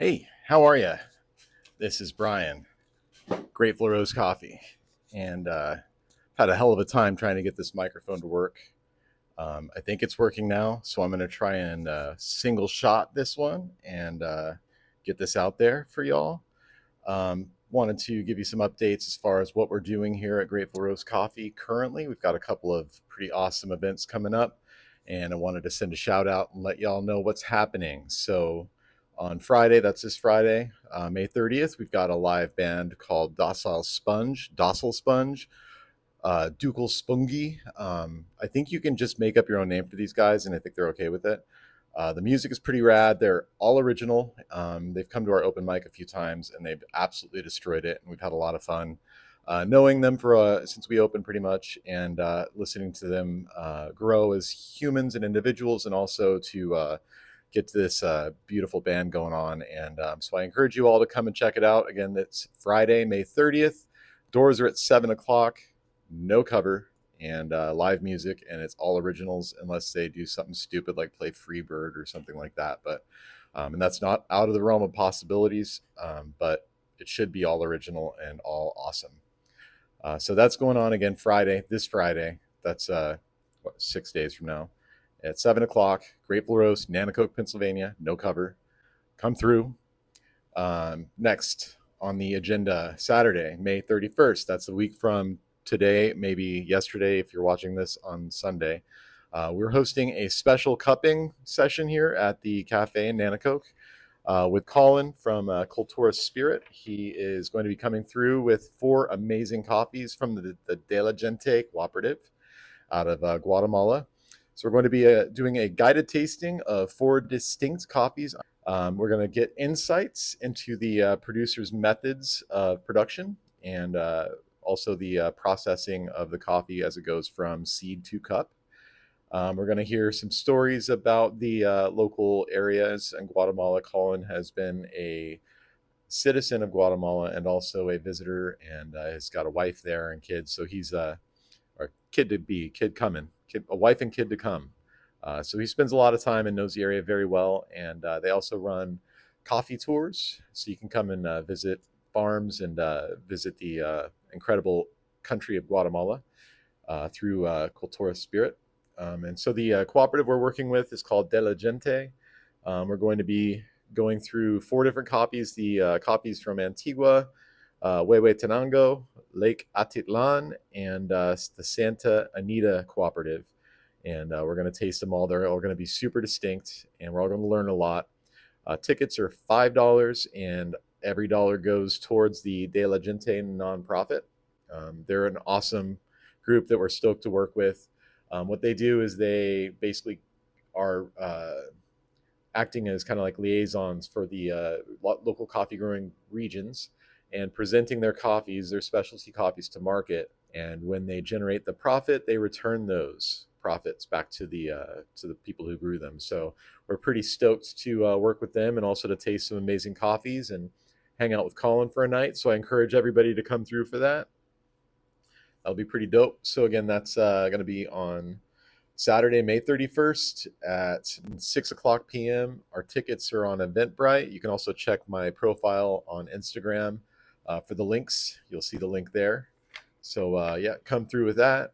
Hey, how are you? This is Brian, Grateful Rose Coffee, and had a hell of a time trying to get this microphone to work. I think it's working now, so I'm going to try and single shot this one and get this out there for y'all. Wanted to give you some updates as far as what we're doing here at Grateful Rose Coffee currently. We've got a couple of pretty awesome events coming up, and I wanted to send a shout out and let y'all know what's happening. So, on Friday, that's this Friday, May 30th, we've got a live band called Docile Sponge, Ducal Spungy. I think you can just make up your own name for these guys, and I think they're okay with it. The music is pretty rad. They're all original. They've come to our open mic a few times, and they've absolutely destroyed it. And we've had a lot of fun knowing them for since we opened, pretty much, and listening to them grow as humans and individuals, and also to get this beautiful band going on. And so I encourage you all to come and check it out. Again, it's Friday, May 30th. Doors are at 7 o'clock. No cover and live music, and it's all originals unless they do something stupid like play Freebird or something like that. But and that's not out of the realm of possibilities, but it should be all original and all awesome. So that's going on again this Friday. That's 6 days from now at 7 o'clock. Grateful Roast, Nanticoke, Pennsylvania. No cover. Come through. Next on the agenda, Saturday, May 31st. That's a week from today, maybe yesterday if you're watching this on Sunday. We're hosting a special cupping session here at the cafe in Nanticoke with Colin from Cultura Spirit. He is going to be coming through with 4 amazing coffees from the De La Gente Cooperative out of Guatemala. So we're going to be doing a guided tasting of 4 distinct coffees. We're going to get insights into the producer's methods of production and also the processing of the coffee as it goes from seed to cup. We're going to hear some stories about the local areas in Guatemala. Colin has been a citizen of Guatemala and also a visitor, and has got a wife there and kids. So he's or kid to be, kid coming, a wife and kid to come. So he spends a lot of time and knows the area very well. And they also run coffee tours, so you can come and visit farms and visit the incredible country of Guatemala through Cultura Spirit. And so the cooperative we're working with is called De La Gente. We're going to be going through 4 different copies. The copies from Antigua, Huehuetenango, Lake Atitlan, and the Santa Anita Cooperative. And we're going to taste them all. They're all going to be super distinct, and we're all going to learn a lot. Tickets are $5, and every dollar goes towards the De La Gente nonprofit. They're an awesome group that we're stoked to work with. What they do is they basically are acting as kind of like liaisons for the local coffee growing regions and presenting their coffees, their specialty coffees, to market. And when they generate the profit, they return those profits back to the people who grew them. So we're pretty stoked to work with them and also to taste some amazing coffees and hang out with Colin for a night. So I encourage everybody to come through for that. That'll be pretty dope. So again, that's going to be on Saturday, May 31st at 6 o'clock p.m. Our tickets are on Eventbrite. You can also check my profile on Instagram for the links. You'll see the link there. So yeah, come through with that.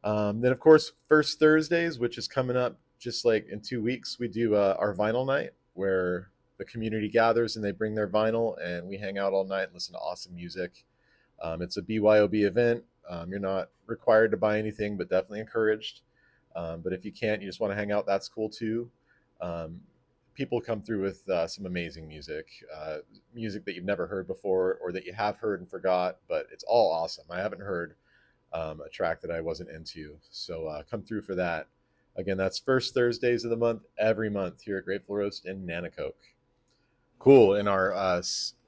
Then, of course, First Thursdays, which is coming up just like in 2 weeks, we do our vinyl night where the community gathers and they bring their vinyl and we hang out all night and listen to awesome music. It's a BYOB event. You're not required to buy anything, but definitely encouraged. But if you can't, you just want to hang out, that's cool too. Um, People come through with some amazing music that you've never heard before or that you have heard and forgot, but it's all awesome. I haven't heard a track that I wasn't into. So come through for that. Again, that's first Thursdays of the month, every month here at Grateful Roast in Nanticoke. Cool. And our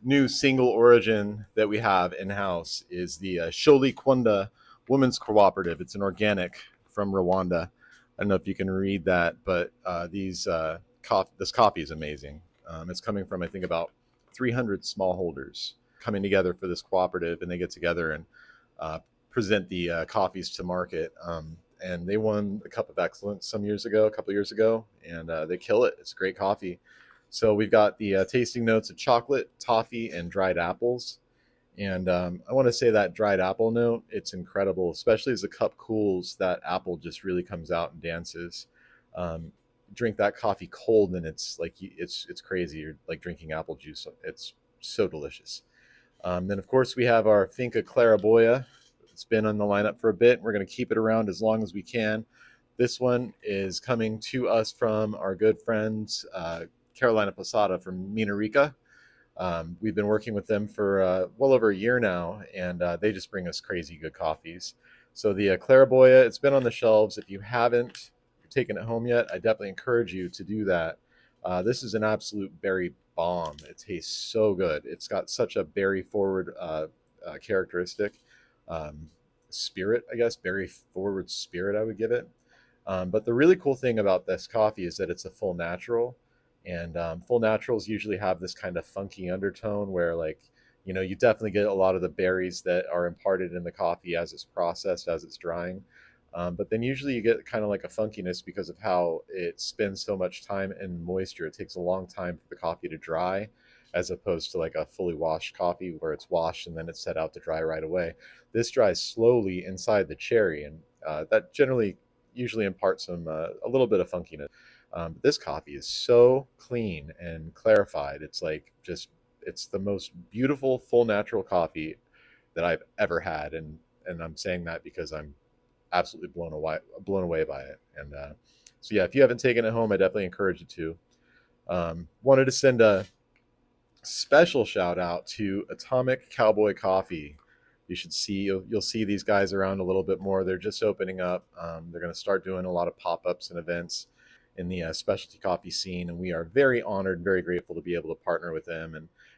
new single origin that we have in house is the Sholi Kwanda Women's Cooperative. It's an organic from Rwanda. I don't know if you can read that, but this coffee is amazing. It's coming from, I think, about 300 smallholders coming together for this cooperative, and they get together and present the coffees to market. And they won the Cup of Excellence a couple years ago, and they kill it. It's great coffee. So we've got the tasting notes of chocolate, toffee, and dried apples. And I want to say that dried apple note, it's incredible, especially as the cup cools, that apple just really comes out and dances. Drink that coffee cold and it's like, it's crazy. You're like drinking apple juice. It's so delicious. Then of course we have our Finca Claraboya. It's been on the lineup for a bit. We're going to keep it around as long as we can. This one is coming to us from our good friends, Carolina Posada from Mina Rica. We've been working with them for well over a year now, and they just bring us crazy good coffees. So the Claraboya, it's been on the shelves. If you haven't taken it home yet, I definitely encourage you to do that. This is an absolute berry bomb. It tastes so good. It's got such a berry forward characteristic. Spirit, I guess, berry forward spirit I would give it. But the really cool thing about this coffee is that it's a full natural. And full naturals usually have this kind of funky undertone where, like, you know, you definitely get a lot of the berries that are imparted in the coffee as it's processed, as it's drying. But then usually you get kind of like a funkiness because of how it spends so much time in moisture. It takes a long time for the coffee to dry, as opposed to like a fully washed coffee where it's washed and then it's set out to dry right away. This dries slowly inside the cherry, and that usually imparts some a little bit of funkiness. But this coffee is so clean and clarified. It's like it's the most beautiful full natural coffee that I've ever had, and I'm saying that because I'm absolutely blown away by it. And so yeah, if you haven't taken it home, I definitely encourage you to. Wanted to send a special shout out to Atomic Cowboy Coffee. You'll see these guys around a little bit more. They're just opening up. They're going to start doing a lot of pop-ups and events in the specialty coffee scene, and we are very honored and very grateful to be able to partner with them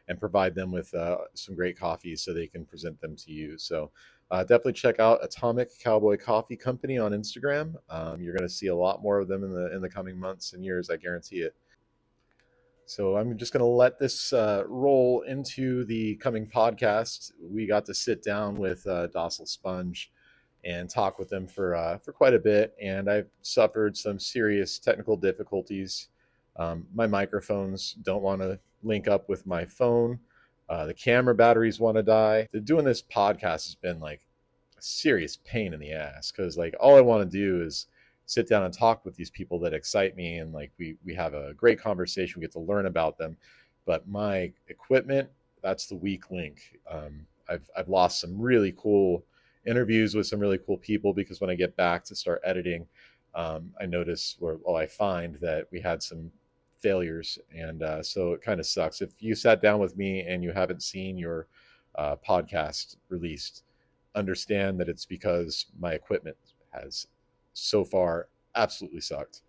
and provide them with some great coffees so they can present them to you. So definitely check out Atomic Cowboy Coffee Company on Instagram. You're going to see a lot more of them in the coming months and years, I guarantee it. So I'm just going to let this roll into the coming podcast. We got to sit down with Docile Sponge and talk with them for quite a bit, and I've suffered some serious technical difficulties. My microphones don't want to link up with my phone. The camera batteries want to die. Doing this podcast has been like a serious pain in the ass, because like all I want to do is sit down and talk with these people that excite me, and like we have a great conversation. We get to learn about them, but my equipment, that's the weak link. I've lost some really cool interviews with some really cool people, because when I get back to start editing, I find that we had some failures, and so it kind of sucks. If you sat down with me and you haven't seen your podcast released, understand that it's because my equipment has so far absolutely sucked.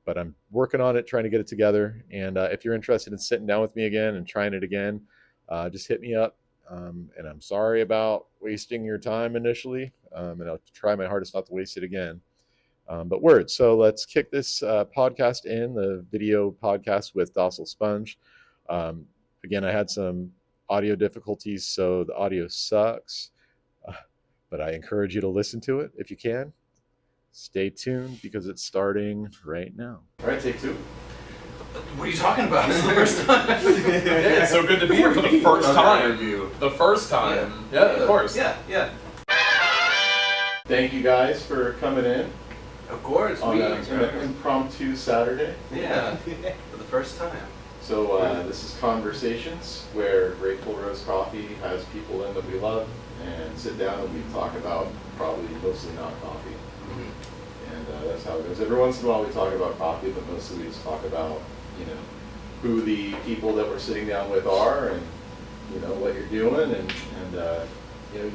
But I'm working on it, trying to get it together. And if you're interested in sitting down with me again and trying it again, just hit me up. And I'm sorry about wasting your time initially, and I'll try my hardest not to waste it again. But word. So let's kick this podcast in, the video podcast with Docile Sponge. Again, I had some audio difficulties, so the audio sucks. But I encourage you to listen to it if you can. Stay tuned, because it's starting right now. All right, take two. What are you talking about? This is the first time. Yeah, it's so good to be here for the first time. The first time. Yeah, of course. Yeah. Thank you guys for coming in. Of course. On an impromptu Saturday. Yeah, for the first time. So this is Conversations, where Grateful Roast Coffee has people in that we love, and sit down and we talk about probably mostly not coffee. And that's how it goes. Every once in a while we talk about coffee, but mostly we just talk about, you know, who the people that we're sitting down with are, and, you know, what you're doing, and you know,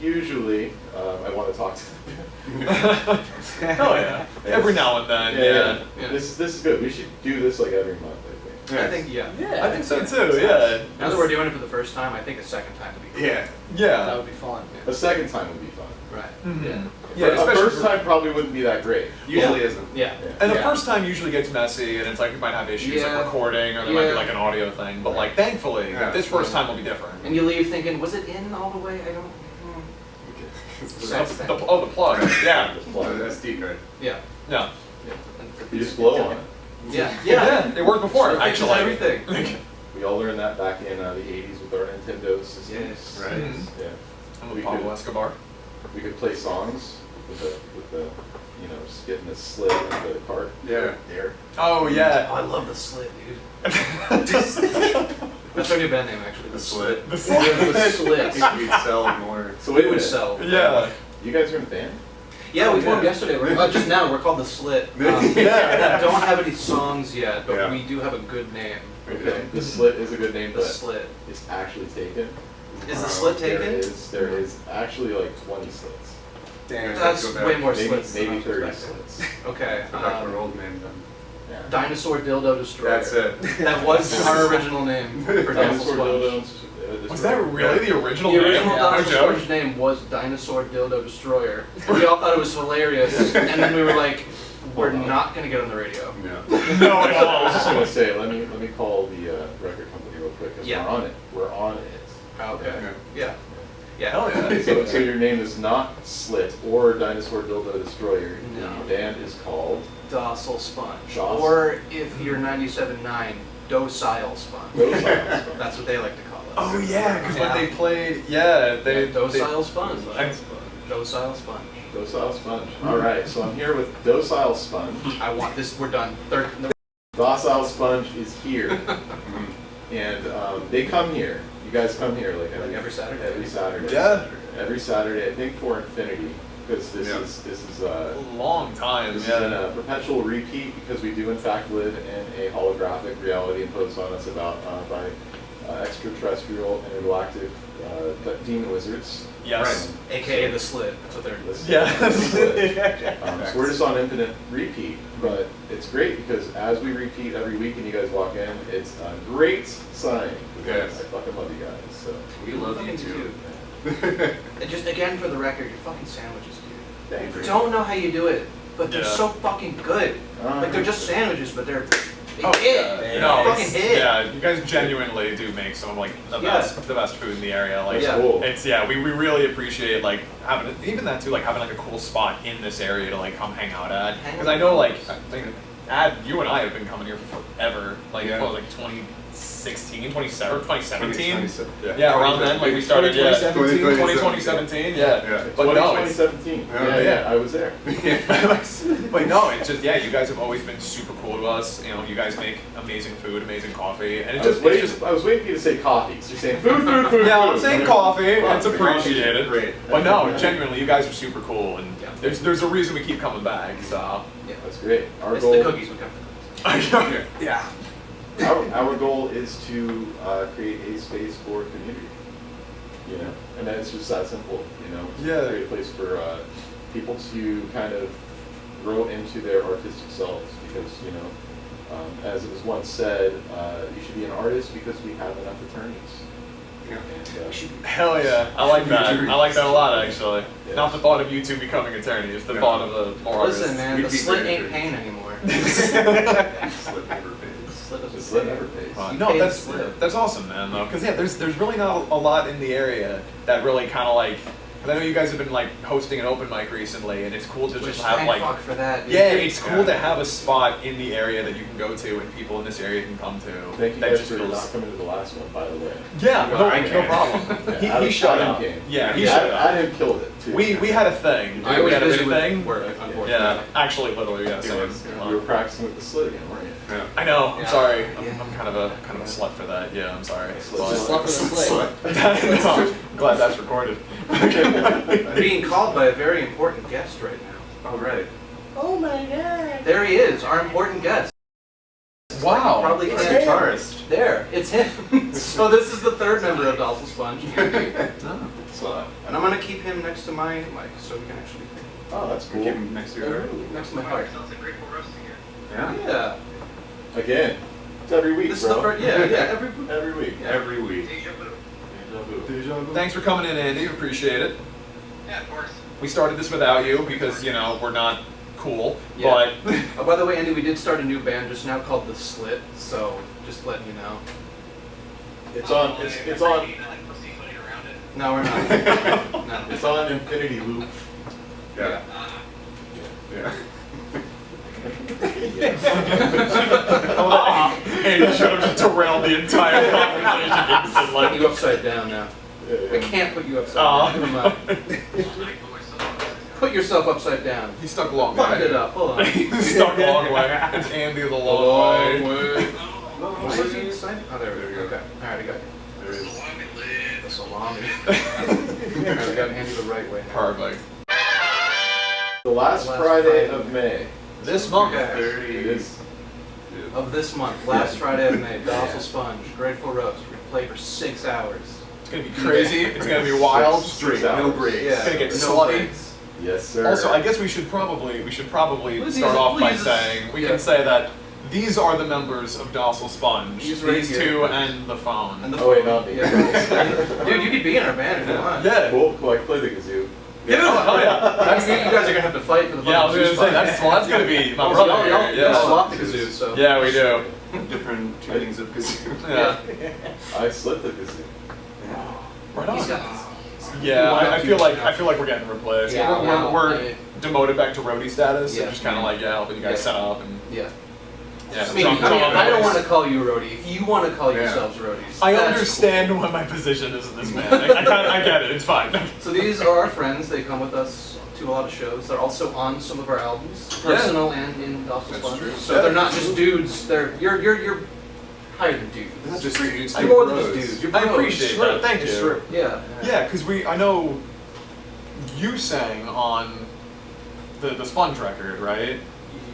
usually I want to talk to them. Oh yeah. Every now and then. Yeah. This is good. We should do this like every month, I think. I think, I think so too, yeah. Now that we're doing it for the first time, I think a second time would be cool. That would be fun. A second time would be fun. Right. Mm-hmm. Yeah, a first time probably wouldn't be that great. Usually isn't. Yeah. And the first time usually gets messy, and it's like we might have issues like recording, or there might be like an audio thing. But like thankfully, this first time will be different. And you leave thinking, was it in all the way? I don't. The plug. Yeah. Just plug. That's deep, right? Yeah. You just blow on it. Yeah, it worked before, Sure fixes actually. everything. We all learned that back in the 80s with our Nintendo systems. Yes. Right. Yeah. I'm We a Pablo could- Escobar. We could play songs with the just getting the slit of the cart. Yeah. There. Oh, yeah. Oh, I love the Slit, dude. That's our new band name, actually. The Slit. The Slit. I think we'd sell more. So wait a It would minute. sell. Yeah. You guys are in a band? Yeah, we formed Yeah. yesterday. Just now, we're called the Slit. Yeah. Don't have any songs yet, but Yeah. we do have a good name. Okay. The Slit is a good name, The but Slit. it's actually taken. Is the Slit taken? There is actually like 20 slits. Damn, That's go back. way more Maybe slits than I maybe was 30 expecting. slits. Okay. Go back to our old name then. Yeah. Dinosaur Dildo Destroyer. That's it. That was our original name for Docile Dinosaur Sponge. dildos. Was that really the original The name? original No Docile joke. Sponge name was Dinosaur Dildo Destroyer. We all thought it was hilarious, and then we were like, we're not gonna get on the radio. Yeah. No, at I was just all. gonna say, let me call the record company real quick because Yeah. we're on it. We're on it. Okay. Yeah. Yeah. Hell yeah. So your name is not Slit or Dinosaur Dildo Destroyer. No. The band is called Docile Sponge. Docile. Or if you're 97.9, Docile Sponge. Docile Sponge. That's what they like to call us. Oh, yeah, because Yeah. when they played, yeah, they... Docile Sponge. I- Docile Sponge. Docile Sponge. All right, so I'm here with Docile Sponge. I want this. We're done. Third. No. Docile Sponge is here, and they come here. You guys come here like Every Saturday. Every Saturday. Yeah. Every Saturday, I think for infinity, because this Yeah. is A long time, this is yeah. a perpetual repeat because we do in fact live in a holographic reality imposed on us by extraterrestrial and intergalactic demon wizards. Yes. AKA the Slit. That's what they're. This- Yeah. this is it. So we're just on infinite repeat, but it's great because as we repeat every week and you guys walk in, it's a great sign. Because Yes. I fucking love you guys. So We love you Fucking too. And just again for the record, your fucking sandwiches, dude. thank you. Don't know how you do it, but they're Yeah. so fucking good. Like they're just sandwiches, but they Oh, hit. yeah. They No, fucking it's, hit. yeah, you guys genuinely do make some of like the Yeah. best food in the area. Like, That's Yeah. cool. it's we really appreciate like having even that too, like having like a cool spot in this area to like come hang out at. Hang Because out I know with like us. I think you and I have been coming here for forever. Like Yeah. what was it, like 2016, 2017. 2017. Yeah, around then, like we started, yeah. 2017, yeah. Yeah. But no, it's, 2017. Yeah, Yeah, I was there. but no, it's just, yeah, you guys have always been super cool to us. You know, you guys make amazing food, amazing coffee, and I it was, just, waiting, it's just, I was waiting for you to say coffee. So you're saying food. yeah, I'm saying coffee, it's Coffee. appreciated. Great. But no, genuinely, you guys are super cool, and Yeah. there's a reason we keep coming back, so. Yeah. That's great. Our It's goal. the cookies we come from. Yeah. Our goal is to create a space for community. You know, and that's just that simple. You know, Yeah. create a place for people to kind of grow into their artistic selves. Because as it was once said, you should be an artist because we have enough attorneys. Yeah. And, Hell yeah, I like that. I like that a lot, actually. Yeah. Not the thought of you two becoming attorneys, the Yeah. thought of the more Listen, man, We'd the be Slit great ain't paying anymore. Slip never pays. Slit doesn't the slit pay. never pays. Wow. You No, pay the that's Slit. that's awesome, man. Though, because yeah, there's really not a lot in the area that really kind of like. Because I know you guys have been like hosting an open mic recently, and it's cool to Which, just have thank like. fuck for that. dude. Yeah, it's cool Yeah. to have a spot in the area that you can go to and people in this area can come to. Thank you that guys just for feels. not coming to the last one, by the way. Yeah, Well, I no came. problem. Yeah, He showed Adam up. came. Yeah, he Yeah, showed up. Adam killed it too. We had a thing. I we was had a busy big with thing. work, unfortunately. Yeah, actually, literally, yeah. He Same. was, You were practicing with the slit again, weren't you? Yeah. I know. I'm Yeah. sorry. Yeah. I'm kind of a slut for that. Yeah, I'm sorry. Slut. Just slut for the Slit. No, I'm glad that's recorded. Being called by a very important guest right now. Oh, right. Oh my god. There he is, our important guest. Wow. Probably It's can't. guitarist. There, it's him. So this is the third member of Docile Sponge. Slut. And I'm gonna keep him next to my mic so we can actually hear. Oh, that's cool. Keep him next to your heart. Next to my heart. Yeah. Yeah. Again, it's every week, This bro. is the first, yeah, Every week. Every week. Deja vu. Thanks for coming in, Andy. Appreciate it. Yeah, of course. We started this without you because we're not cool. Yeah. But Oh, by the way, Andy, we did start a new band just now called The Slit, so just letting you know. It's on. It's on. No, we're not. No. It's on infinity loop. Yeah. Uh, Yeah. And you should have just derailed the entire conversation instantly. Put you upside down now. I can't put you upside down. Never mind. Put yourself upside down. He's stuck a long Fuck way. it up. Hold on. He's stuck a long way. It's Andy the long way. Why is he excited? Oh, there we go. Okay. Alright, I got you. There is. The salami. Alright, we got Andy the right way now. Perfect. The last Friday of May. This month. Okay. It is. Of this month, last Friday of May, Docile Sponge, Grateful Rose. We're gonna play for 6 hours. It's gonna be crazy. It's gonna be wild. Straight No hours. breaks. Yeah. It's gonna get no slutty. breaks. Yes, sir. Also, I guess we should probably Let's start off by use- saying we yeah. can say that these are the members of Docile Sponge. He's These right here. two and the phone. And the Oh, wait, not me. Yeah. Dude, you could be in our band if you want. Yeah. Cool. Well, I can play the kazoo. Dude, Oh, yeah. you guys are gonna have to fight for the Yeah, I was gonna say that's gonna be my brother. Y'all Yeah. swap the kazoo, so. Yeah, we do. Different tunings of kazoo. Yeah. I slit the kazoo. Right He's on. got this. Yeah, I feel like we're getting replaced. Yeah, we're demoted back to roadie status. So Yeah. just kind of like helping you guys set up and Yeah. yeah. I mean, I don't want to call you roadie. If you want to call Yeah. yourselves roadies, I that's understand what my position is in this band. I get it. It's fine. cool. So these are our friends. They come with us to a lot of shows. They're also on some of our albums, personal and in Docile That's Sponge. true. So Yeah. they're not just dudes. You're hired dudes. Not just dudes. You're more than just bros. dudes. You're I bros. appreciate that. Thank It's you. true. Yeah. Yeah, because I know you sang on the Sponge record, right?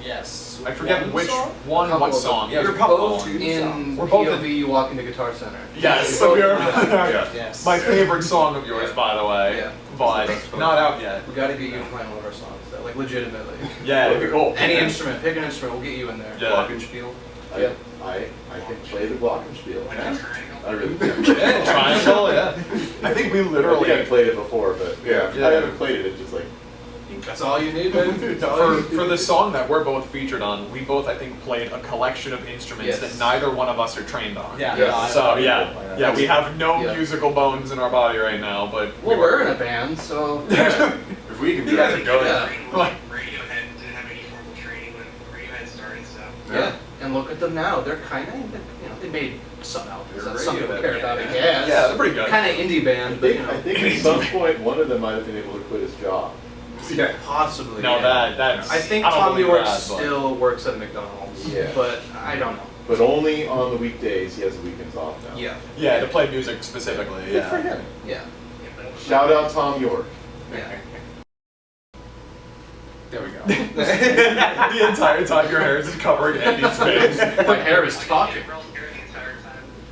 Yes. I forget which Couple one, of what them. song. Yeah, You're there's a couple both of them. in We're both in- POV. You walk into Guitar Center. Yes, You're so both we are. in that. Yeah. Yes. My favorite song of yours, Yeah. by the way, Yeah. but not out yet. We got to get you to play one of our songs, though. Like legitimately. Yeah, it'd be cool. Any instrument, pick an instrument. We'll get you in there. Yeah. Glockenspiel. Yeah. I can play the glockenspiel. I really can. Yeah, triangle. Yeah. I think we I think literally I've played it before, but Yeah. I haven't played it. It's just like That's all you need, man. That's all you for the song that we're both featured on. We both, I think, played a collection of instruments Yes. that neither one of us are trained on. Yeah. So yeah, we have no Yeah. musical bones in our body right now, but Well, we're in a band, so. If we can do You guys are it. good. Yeah. Radiohead didn't have any formal training when Radiohead started, so. Yeah. And look at them now. They're kind of, they made some albums They're that some people Radiohead. care about, I Yeah. guess. Yeah, they're pretty good. Kind of indie I band, but think, I think at some point one of them might have been able to quit his job. Yeah. possibly. No, yeah. that's. I think don't Tom believe York that, but- still works at a McDonald's. Yeah. But I don't know. But only on the weekdays. He has the weekends off now. Yeah. Yeah, to play music specifically. Good for him. Yeah. Shout out Tom York. Yeah. There we go. The entire time your hair is just covering Andy's face. My hair is talking.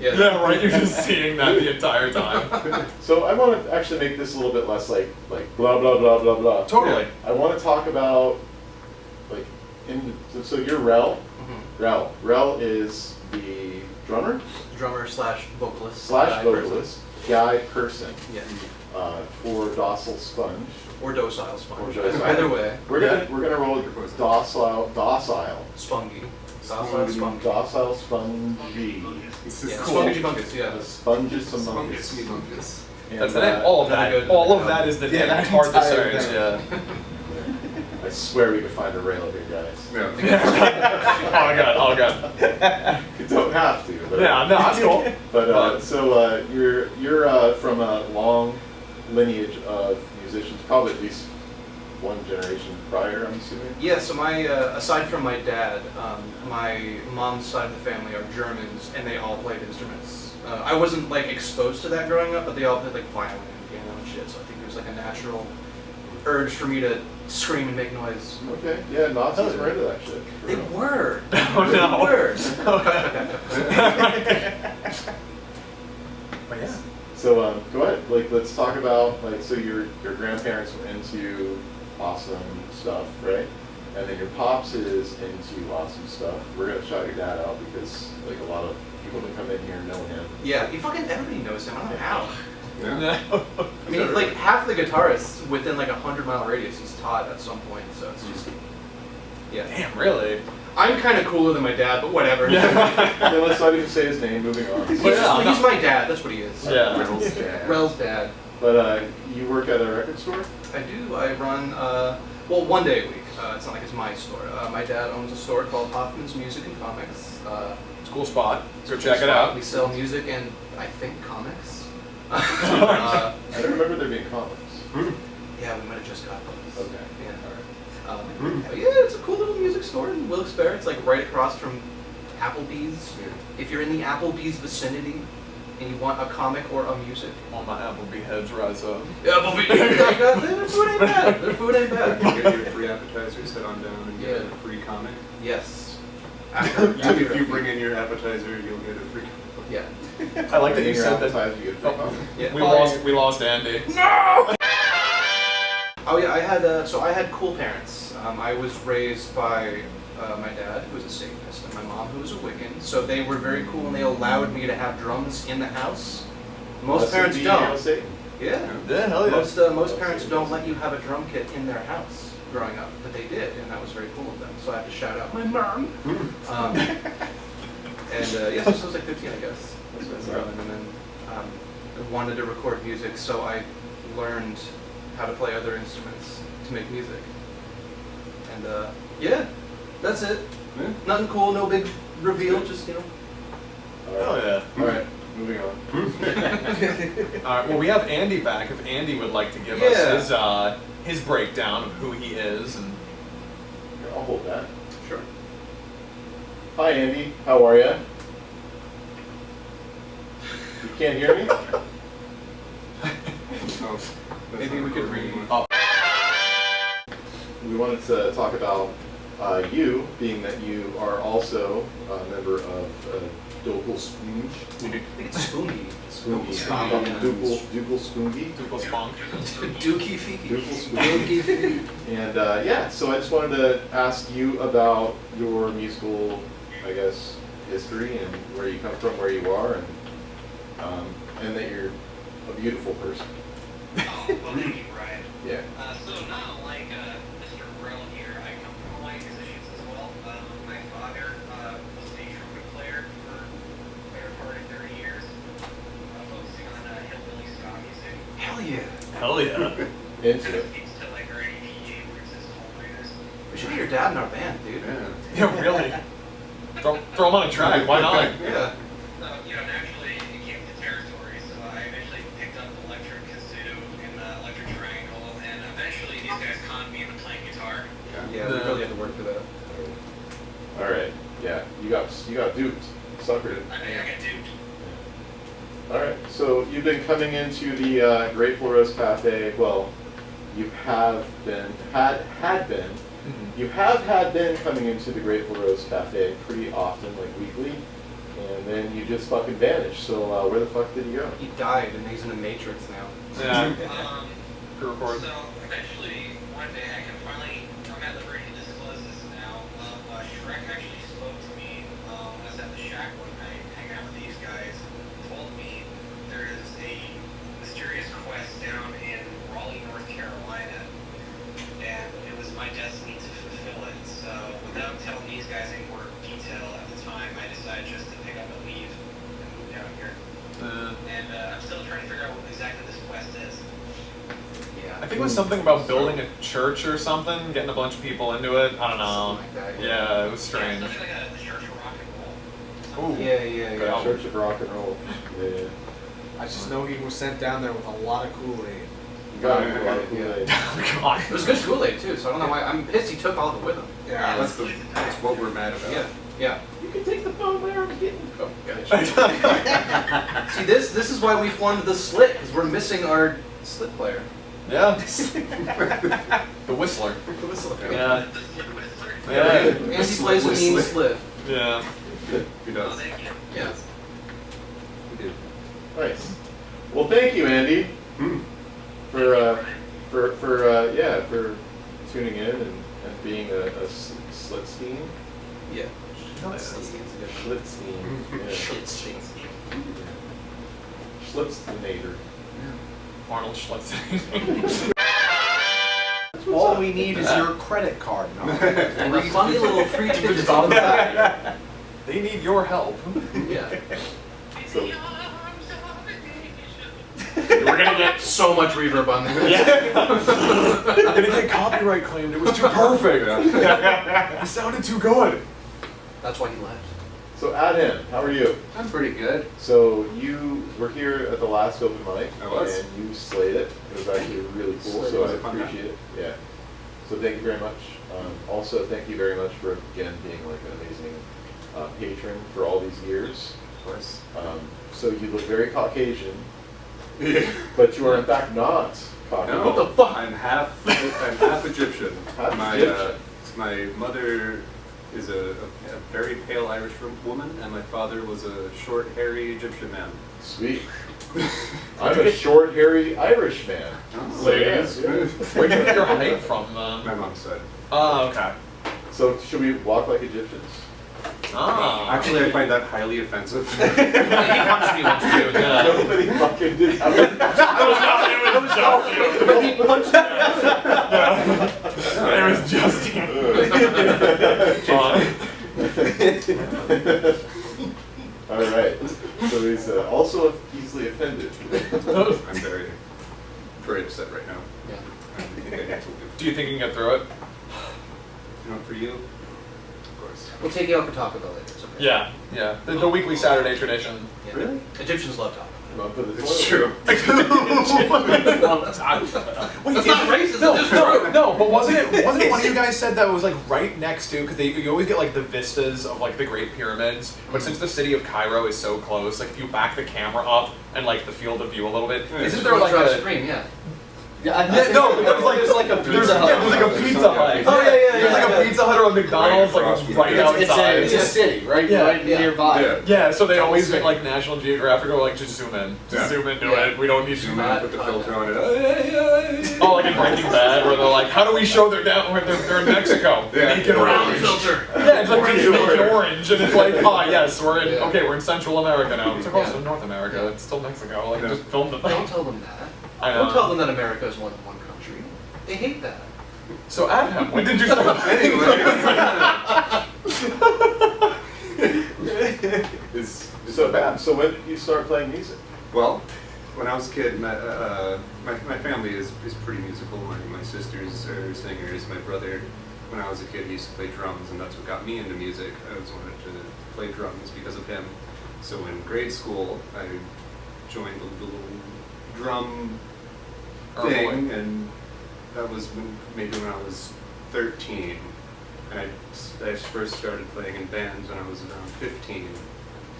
Yeah. Yeah, right. You're just seeing that the entire time. So I want to actually make this a little bit less like blah blah blah blah blah. Totally. I want to talk about like so you're Rel. Mhm. Rel is the drummer Drummer slash vocalist. slash guy person. vocalist guy person Yeah. for Docile Sponge. Or Docile Sponge. Or Docile. Either way. We're gonna roll docile Spungy. Docile Spungy. docile spongy. This Yeah. is Cool. Spungy Bungus, yeah. The sponges among Spongus, us. smungus. And, That's the name. All of Very that. good. All of that is the name. Yeah, It's hard to entire search. thing. Yeah. I swear we could find a rail here, guys. No. Oh god. You don't have to. But, Yeah, no, that's cool. But you're from a long lineage of musicians, probably at least one generation prior, I'm assuming. Yeah, so my, aside from my dad, my mom's side of the family are Germans, and they all played instruments. I wasn't, like, exposed to that growing up, but they all played, like, violin and piano and shit, so I think there's, like, a natural urge for me to scream and make noise. Okay, yeah, Nazis were into that shit. for They real. were! Oh, They no. were! But yeah. So go ahead, like let's talk about so your grandparents were into awesome stuff, right? And then your pops is into awesome stuff. We're gonna shout your dad out because like a lot of people that come in here know him. Yeah, everybody knows him, I don't know how. Yeah. I mean, like, half the guitarists within, like, a 100-mile radius he's taught at some point, so it's just, yeah. Damn, really? I'm kind of cooler than my dad, but whatever. Yeah. Then let's not even say his name. Moving on. He's, But yeah, he's my dad, that's what he is. Yeah. Riddle's dad. Rel's dad. But you work at a record store. I do. I run, well, one day a week. It's not like it's my store. My dad owns a store called Hoffman's Music and Comics. It's a cool spot. Go It's a check cool it spot. out. We sell music and I think comics. I don't remember there being comics. Yeah, we might have just got those. Okay. Yeah. Yeah, it's a cool little music store in Wilkes-Barre. It's like right across from Applebee's. If you're in the Applebee's vicinity and you want a comic or a music, All my Applebee heads rise up. Applebee's. Their food ain't bad. Their food ain't bad. You get your free appetizers, head on down and get Yeah. a free comic. Yes. If you bring in your appetizer, you'll get a free comic. Yeah. I like that In you your said that. appetizer, you get a free comic. Yeah. We lost Andy. Oh yeah, I had cool parents. I was raised by my dad, who was a Satanist, and my mom, who was a Wiccan. So they were very cool, and they allowed me to have drums in the house. Most parents don't. Yeah. Yeah, hell yeah. Most parents don't let you have a drum kit in their house growing up, but they did, and that was very cool of them. So I have to shout out my mom. Yeah, so I was like 15, I guess. That's what I was doing. And then I wanted to record music, so I learned how to play other instruments to make music. And yeah, that's it. Yeah. Nothing cool, no big reveal, just, you know. Hell yeah. All right, moving on. All right. Well, we have Andy back. If Andy would like to give us his breakdown of who he is, and Here, I'll hold that. Sure. Hi, Andy. How are ya? You can't hear me? Oh, Maybe we could read. We wanted to talk about you, being that you are also a member of Docile Sponge. I think it's Spoongy. Spoongy. Spoongy. Docile Sponge. Duple Spunk. Dookie Feeky. Docile Sponge. And yeah, so I just wanted to ask you about your musical, I guess, history and where you come from, where you are, and that you're a beautiful person. Oh, well, thank you, Brian. Yeah. So not unlike Mr. Burrell here, I come from Hawaiian musicians as well. My father was a trumpet player for the better part of 30 years, focusing on hillbilly ska music. Hell yeah. Hell yeah. Into Kind it. of speaks to like our APA roots as coal miners. We should get your dad in our band, dude. Yeah. Yeah, really. Throw him on a track. Why not? Yeah. So, naturally, it came to territory, so I eventually picked up electric kazoo and electric triangle, and eventually these guys conned me into playing guitar. Yeah, we really had to work for that. All right. Yeah, you got duped, suckered. I got duped. All right. So you've been coming into the Grateful Rose Cafe. Well, you have been had been. You had been coming into the Grateful Rose Cafe pretty often, like weekly, and then you just fucking vanished. So where the fuck did you go? He died, and he's in the Matrix now. Yeah. Um, Good record. So eventually, one day, I'm at liberty to disclose this now. Shrek actually spoke to me. I was at the shack one night, hanging out with these guys. Told me there is a mysterious quest down in Raleigh, North Carolina, and it was my destiny to fulfill it. So without telling these guys any more detail at the time, I decided just to pick up and leave and move down here. And I'm still trying to figure out what exactly this quest is. Yeah. I think it was something about building a church or something, getting a bunch of people into it. I don't know. Something like that, Yeah, it was Yeah, strange. something like a church of rock and roll. Ooh. Yeah. Good album. Church of Rock and Roll. Yeah. I just know he was sent down there with a lot of Kool-Aid. You got a lot of Kool-Aid. Oh, God. It was good Kool-Aid too, so I don't know why. I'm pissed he took all of it with him. Yeah, That's what we're mad about. Yeah. You can take the phone there and get. Oh, gotcha. See, this is why we formed the Slit, because we're missing our Slit player. Yeah. The Whistler. The Whistler. Yeah. The Yeah. Andy plays a mean Slit. Yeah. He Oh, does. thank you. Yes. He did. Nice. Well, thank you, Andy, for tuning in and being a Slitstein. Yeah. Slitstein. Yeah. Slitstein. Schlitsteinator. Arnold Schwarzenegger. all we need is your credit card number. And a funny little free tickets on the back. They need your help. Yeah. So- We're gonna get so much reverb on that. Yeah. Did it get copyright claimed? It was too perfect. It sounded too good. That's why he left. So Adam, how are you? I'm pretty good. So you were here at the last open mic, I was. and you slayed it. It was actually really cool, Slayed it. so Was I it fun, appreciate it. Yeah. So thank you very much. Also, thank you very much for again being like an amazing patron for all these years. Of course. So you look very Caucasian, Yeah. but you are in fact not Caucasian. No, What the fuck? I'm half Egyptian. Half my Egyptian. my mother is a very pale Irish woman, and my father was a short, hairy Egyptian man. Sweet. I'm a short, hairy Irish man. Ladies. Yeah. Where'd you get your height from? My mom's side. Oh, okay. So should we walk like Egyptians? Oh. Actually, I find that highly offensive. He punched me once too. Yeah. Nobody fucking did. But he punched me. There was just All right. So he's also easily offended. I'm very, very upset right now. Yeah. I think I need to leave. Do you think you can get through it? You know, for you, of course. We'll take you out for Taco Bell later. It's okay. Yeah, yeah. The weekly Saturday tradition. Yeah. Really? Egyptians love Taco Bell. Come on, put the It's toilet. true. That's not racist. No, it's just no, true. no, but wasn't it one of you guys said that it was like right next to, because you always get like the vistas of like the Great Pyramids, but since the city of Cairo is so close, like if you back the camera up and like the field of view a little bit, isn't there like a screen? Yeah. yeah, no, there's like a Pizza Hut. There's like a Pizza Hut. Oh, yeah, yeah, There's like yeah. a Pizza Hut or a McDonald's Right like across from right the- outside. It's a city, right? Yeah. Right nearby. Yeah. Yeah, so they always Sick. make like National Geographic or like just zoom in. Just Yeah. zoom into Yeah. it. We don't need Zoom to. in, put the filter on it. Oh, like in Breaking Bad, where they're like, how do we show they're down when they're in Mexico? Yeah. Naked Brown orange. filter. Yeah, it's like Orange just naked filter. orange, and it's like, ah, yes, we're in. Yeah. Okay, we're in Central America now. It's across Yeah. North America. It's still Mexico. Like, Yeah. just film the Don't thing. tell them that. I know. Don't tell them that America is one country. They hate that. So, Adam, when did you start? So when did you start playing music? Well, when I was a kid, my family is pretty musical. My sisters are singers. My brother, when I was a kid, he used to play drums, and that's what got me into music. I always wanted to play drums because of him. So in grade school, I joined the little drum thing, and that was maybe when I was 13. And I first started playing in bands when I was around 15,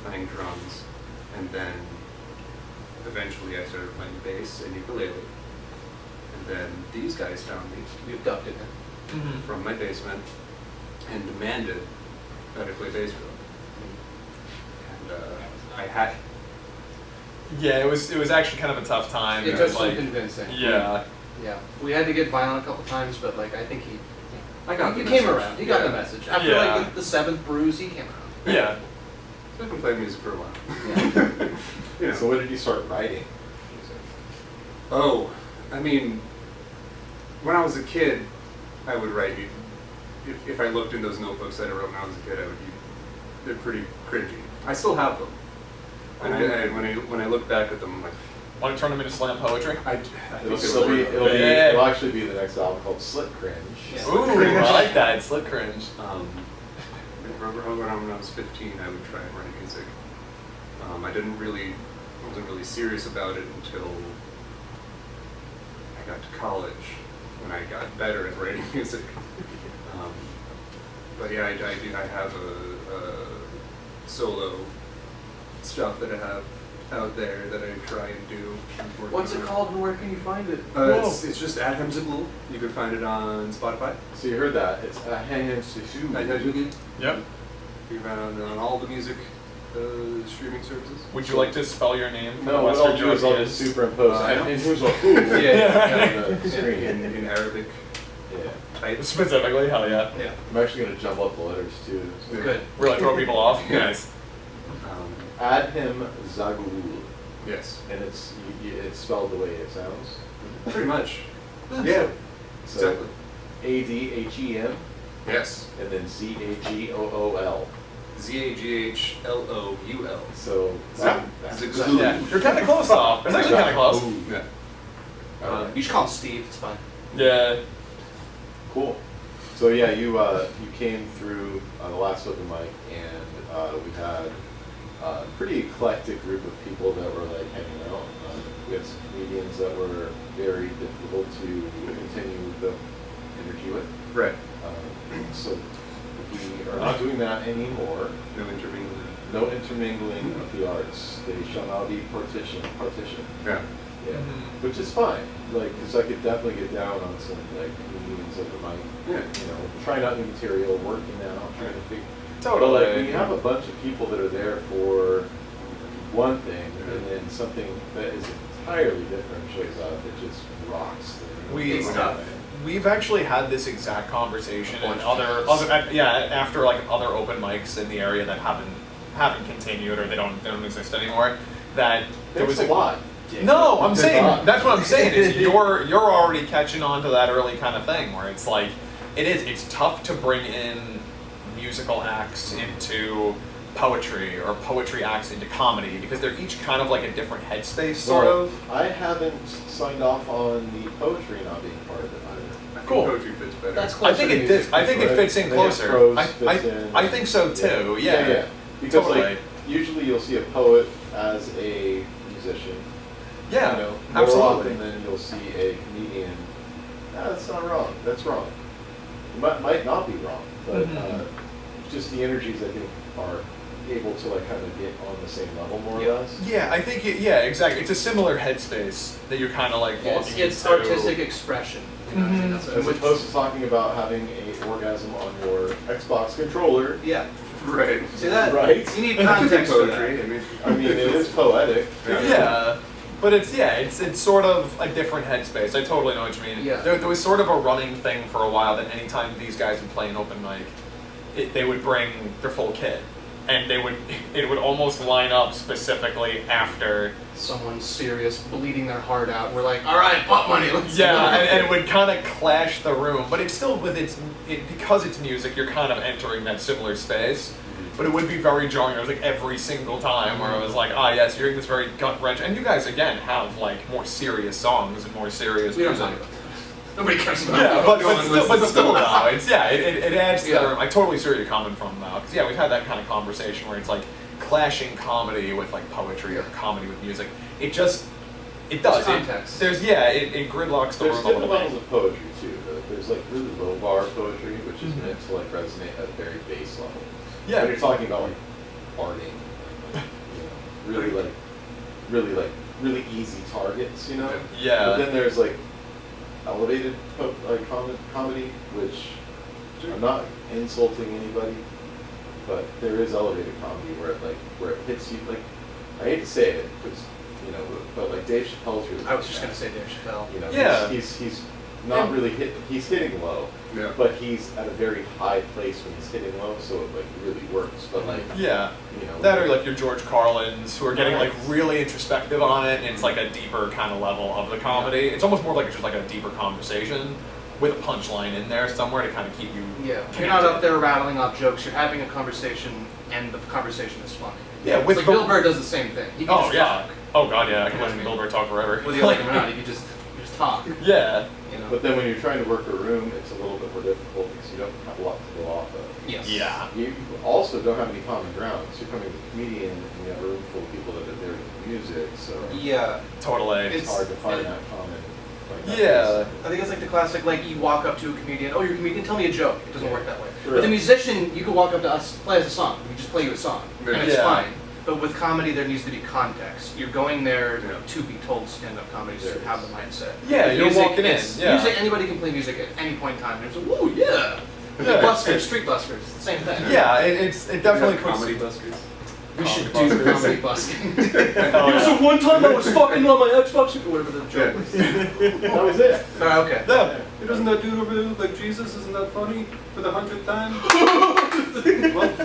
playing drums. And then eventually I started playing bass and ukulele. And then these guys found me You abducted him. Mhm. from my basement and demanded that I play bass for them. And I had. Yeah, it was actually kind of a tough time. It because, took some like, convincing. yeah. Yeah. We had to get violent a couple times, but like I think he. I got He the came message. around. He got Yeah. the message. After Yeah. like the seventh bruise, he came around. Yeah. I've been playing music for a while. Yeah. You know. So when did you start writing music? Oh, I mean, when I was a kid, I would write. If I looked in those notebooks that I wrote when I was a kid, they're pretty cringy. I still have them. And when I look back at them, I'm like, Want to turn them into slam poetry? I It'll think still be. It'll be. Yeah. It'll actually be the next album called Slit Cringe. Yeah. Ooh, I like that. Slit cringe. Around when I was 15, I would try and write music. I wasn't really serious about it until I got to college, when I got better at writing music. But yeah, I have a solo stuff that I have out there that I try and do. What's it called and where can you find it? It's just Adham Zagul. You can find it on Spotify. So you heard that? It's a hand You Yep. can find it on all the music streaming services. Would you like to spell your name for No, the what Western I'll do is I'll Europeans? just superimpose. I know. And here's what. Ooh, Yeah. on the screen. In Arabic Yeah. type. Specifically, hell yeah. Yeah. I'm actually gonna jump up the letters too. Good. Really throw people off? Yeah. Nice. Adham Zagul, Yes. and it's spelled the way it sounds. Pretty much. Yeah. So Exactly. ADHEM Yes. and then ZAGOOL. ZAGHLOUL. So Zag- that's Zagul. Yeah, you're kind of close though. It's actually kind of close. Yeah. You should call him Steve. It's fine. Yeah. Cool. So yeah, you came through the last open mic, and we had a pretty eclectic group of people that were like hanging out. We had some comedians that were very difficult to continue the energy with. Right. So we are not doing that anymore. No intermingling. No intermingling of the arts. They shall not be partition. Yeah. Yeah. Which is fine. Like, because I could definitely get down on some like meetings of my, trying out new material, working out, trying to figure. Totally. But like when you have a bunch of people that are there for one thing, and then something that is entirely different shows up, it just rocks. We've actually had this exact conversation in after like other open mics in the area that haven't continued or they don't exist anymore. That there was a lot. No, I'm saying that's what I'm saying is you're already catching on to that early kind of thing where it's like it's tough to bring in musical acts into poetry or poetry acts into comedy because they're each kind of like a different headspace sort of. I haven't signed off on the poetry not being part of it either. Cool. Poetry fits better. That's I think it did. I think it fits in closer. I think so too. Yeah. Because totally. like usually you'll see a poet as a musician. Yeah, more absolutely. often than you'll see a comedian. That's not wrong. That's wrong. It might not be wrong, but just the energies I think are able to like kind of get on the same level more or less. Yeah, I think exactly. It's a similar headspace that you're kind of like walking It's into. artistic expression. You know, I think that's As opposed to talking about having an orgasm on your Xbox controller. Yeah. Right. See that? Right. You need context for that. Poetry. I mean, it is poetic. Yeah. But it's sort of a different headspace. I totally know what you mean. Yeah. There was sort of a running thing for a while that anytime these guys would play an open mic, they would bring their full kit. And it would almost line up specifically after Someone's serious, bleeding their heart out. We're like, all right, pot money, let's go. and it would kind of clash the room, but it's still because it's music, you're kind of entering that similar space. But it would be very jarring. It was like every single time where it was like, yes, you're hearing this very gut wrench, and you guys again have like more serious songs and more serious We don't music. talk about that. Nobody cares about Yeah, that. but still though, it adds to the Yeah. room. I totally see where you're coming from now, because we've had that kind of conversation where it's like clashing comedy with like poetry or comedy with music. It does. Context. It gridlocks the There's room a different little levels bit. of poetry too. There's like really low bar poetry, which is meant to like resonate at a very base level. Yeah. When you're talking about like farting, really easy targets, you know. Yeah. But then there's like elevated comedy, which I'm not insulting anybody, but there is elevated comedy where it hits you. Like, I hate to say it, because but like Dave Chappelle's really. I was just gonna say Dave Chappelle. He's not really he's hitting low, but he's at a very high place when he's hitting low, so it like really works. But like that or like your George Carlins who are getting like really introspective on it, and it's like a deeper kind of level of the comedy. It's almost more like just like a deeper conversation with a punchline in there somewhere to kind of keep you. Yeah, you're not up there rattling off jokes. You're having a conversation, and the conversation is funny. Yeah, with like Bill Burr does the same thing. He can just talk. Oh god, yeah, I can listen to Bill Burr talk forever. Whether you like him or not, you can just talk. Yeah. But then when you're trying to work a room, it's a little bit more difficult because you don't have a lot to go off of. Yes. Yeah. You also don't have any common ground. So you're coming as a comedian and you have a room full of people that are there to do music, so Totally. it's hard to find that common. I think it's like the classic, like you walk up to a comedian, oh, you're a comedian, tell me a joke. It doesn't work that way. Sure. With a musician, you can walk up to us, play us a song. We just play you a song, and it's fine. But with comedy, there needs to be context. You're going there to be told stand-up comedy, to have the mindset. Yeah, With you're music, walking in. Music, anybody can play music at any point in time. There's a woo, yeah. Like buskers, street buskers, it's the same thing. Yeah, it definitely puts. Comedy buskers. We should do comedy busking. Yeah, so one time I was fucking on my Xbox, or whatever the joke was. That was it. Alright, okay. Yeah. Doesn't that dude over there look like Jesus? Isn't that funny? For the 100th time?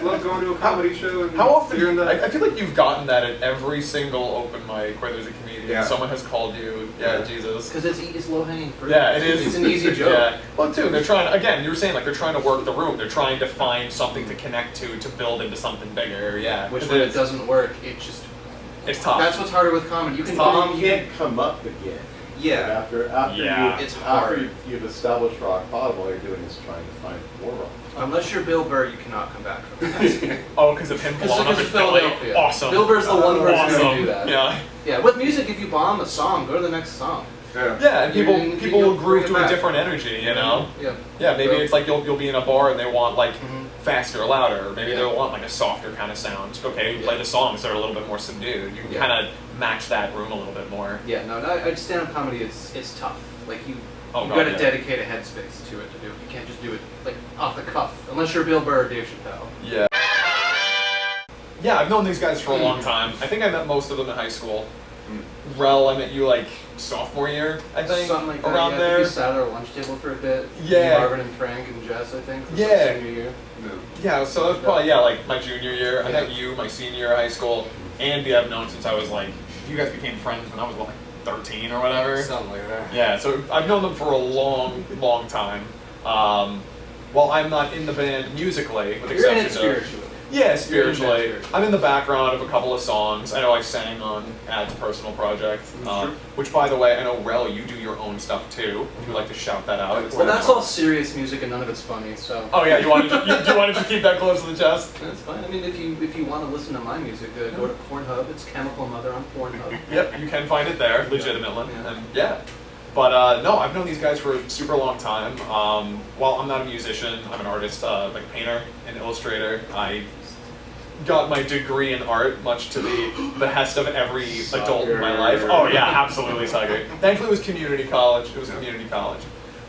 love going to a comedy show and How often? hearing that. I feel like you've gotten that at every single open mic where there's a comedian. Yeah. Someone has called you, Jesus. Because it's low-hanging fruit. Yeah, it is. It's an easy joke. Yeah. Well, too, they're trying. Again, you were saying like they're trying to work the room. They're trying to find something to connect to build into something bigger. Yeah. Which when it doesn't work, it's tough. That's what's harder with comedy. You can You can't come up again. Yeah. After Yeah. It's hard. you've established rock bottom, all you're doing is trying to find more rock. Unless you're Bill Burr, you cannot come back from that. Oh, because of him blowing up in Philly. Philadelphia. Awesome. Bill Burr's the one person who awesome. can do that. Yeah. Yeah, with music, if you bomb a song, go to the next song. Yeah, and people will you'll groove bring to it a back. different energy, you know? Yeah. Yeah, maybe So- it's like you'll be in a bar and they want like Mhm. faster, louder, or maybe Yeah. they'll want like a softer kind of sound. Okay, you play the songs that are a little bit more subdued. You can Yeah. kind of match that room a little bit more. Yeah, no, stand-up comedy is tough. Like you Oh, you God, gotta yeah. dedicate a headspace to it to do it. You can't just do it like off the cuff, unless you're Bill Burr or Dave Chappelle. Yeah. Yeah, I've known these guys for a long time. I think I met most of them in high school. Rel, I met you like sophomore year, I think, Something like that. around yeah, I there. think we sat at our lunch table for a bit. Yeah. Marvin and Frank and Jess, I think. Was Yeah. Senior year. No. Yeah, so that was probably like my junior year. I Yeah. met you my senior year of high school. Andy I've known since I was like, you guys became friends when I was like 13 or whatever. Something like that. Yeah, so I've known them for a long, long time. While I'm not in the band musically, with You're in it exception of spiritually. yeah, spiritually. spiritually. I'm in the background of a couple of songs. I know I sang on Ad's personal project, Sure. which, by the way, I know Rel, you do your own stuff too. If you'd like to shout that out. Well, that's all serious music and none of it's funny, so. Oh yeah, you wanted to, do you want to just keep that close to the chest? That's fine. I mean, if you want to listen to my music, go to Pornhub. It's Chemical Mother on Pornhub. Yep, you can find it there, legitimately. Yeah. And yeah. But no, I've known these guys for a super long time. While I'm not a musician, I'm an artist, like painter and illustrator. I got my degree in art, much to the behest of every adult in my life. Oh yeah, absolutely sucker. Thankfully, it was community college. It was community college.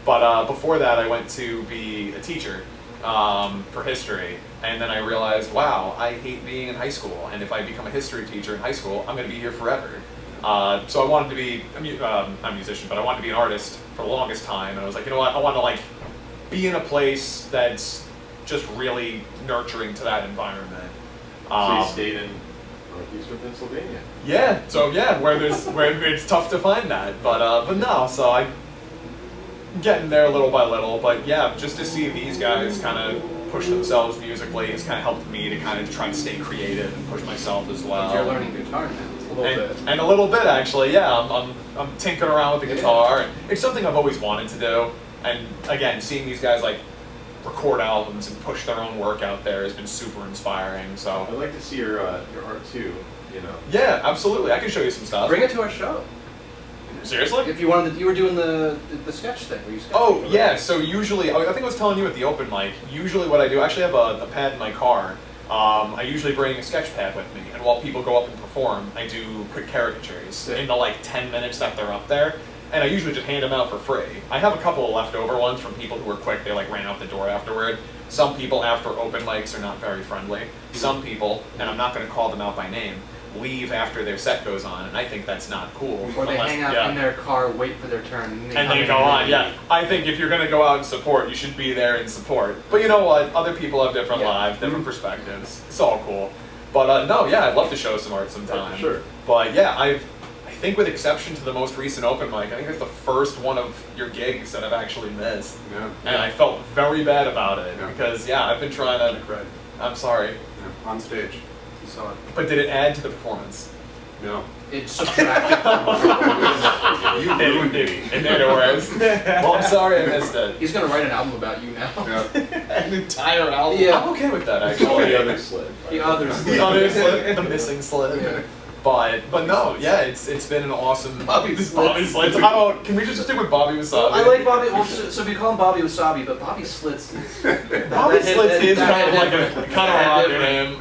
But before that, I went to be a teacher for history, and then I realized, wow, I hate being in high school. And if I become a history teacher in high school, I'm going to be here forever. So I wanted to be not a musician, but I wanted to be an artist for the longest time. And I was like, you know what? I want to like be in a place that's just really nurturing to that environment. So you stayed in northeastern Pennsylvania. Yeah. So yeah, where it's tough to find that, but no. So I'm getting there little by little. But yeah, just to see these guys kind of push themselves musically has kind of helped me to kind of try to stay creative and push myself as well. You're learning guitar now. A little bit. And a little bit actually, yeah. I'm tinkering around with the guitar, and it's something I've always wanted to do. And again, seeing these guys like record albums and push their own work out there has been super inspiring. So I'd like to see your art too. You know. yeah, absolutely. I can show you some stuff. Bring it to our show. Seriously? If you wanted, you were doing the sketch thing. Were you sketching? Oh yeah. So usually, I think I was telling you at the open mic. Usually, what I do, I actually have a pad in my car. I usually bring a sketch pad with me, and while people go up and perform, I do quick caricatures in the like 10 minutes that they're up there. And I usually just hand them out for free. I have a couple of leftover ones from people who were quick. They like ran out the door afterward. Some people after open mics are not very friendly. Some people, and I'm not going to call them out by name, leave after their set goes on, and I think that's not cool. Or they unless- hang out yeah. in their car, wait for their turn, and And they go on, yeah. I think if you're going to go out and support, you should be there and support. But you know what? Other people have different Yeah. lives, different perspectives. It's all cool. But no, yeah, I'd love to show some art sometime. Yeah, for sure. But yeah, I think with exception to the most recent open mic, I think it's the first one of your gigs that I've actually missed. Yeah. And I felt very bad about it Yeah. because, yeah, I've been trying I to. cried. I'm sorry. Yeah. On stage. You saw it. But did it add to the performance? No. It subtracted. You ruined me. It made it worse. Well, I'm sorry I missed it. He's gonna write an album about you now. Yeah. An entire album. Yeah. I'm okay with that, It's all actually. the other sled. The others. The other slip, the missing slip. Yeah. But no, yeah, it's been an awesome Bobby this Slits. Bobby Slits. I don't. Can we just stick with Bobby Wasabi? I like Bobby. Well, so we call him Bobby Wasabi, but Bobby Slits. Bobby Slits is kind of like a kind of rock name.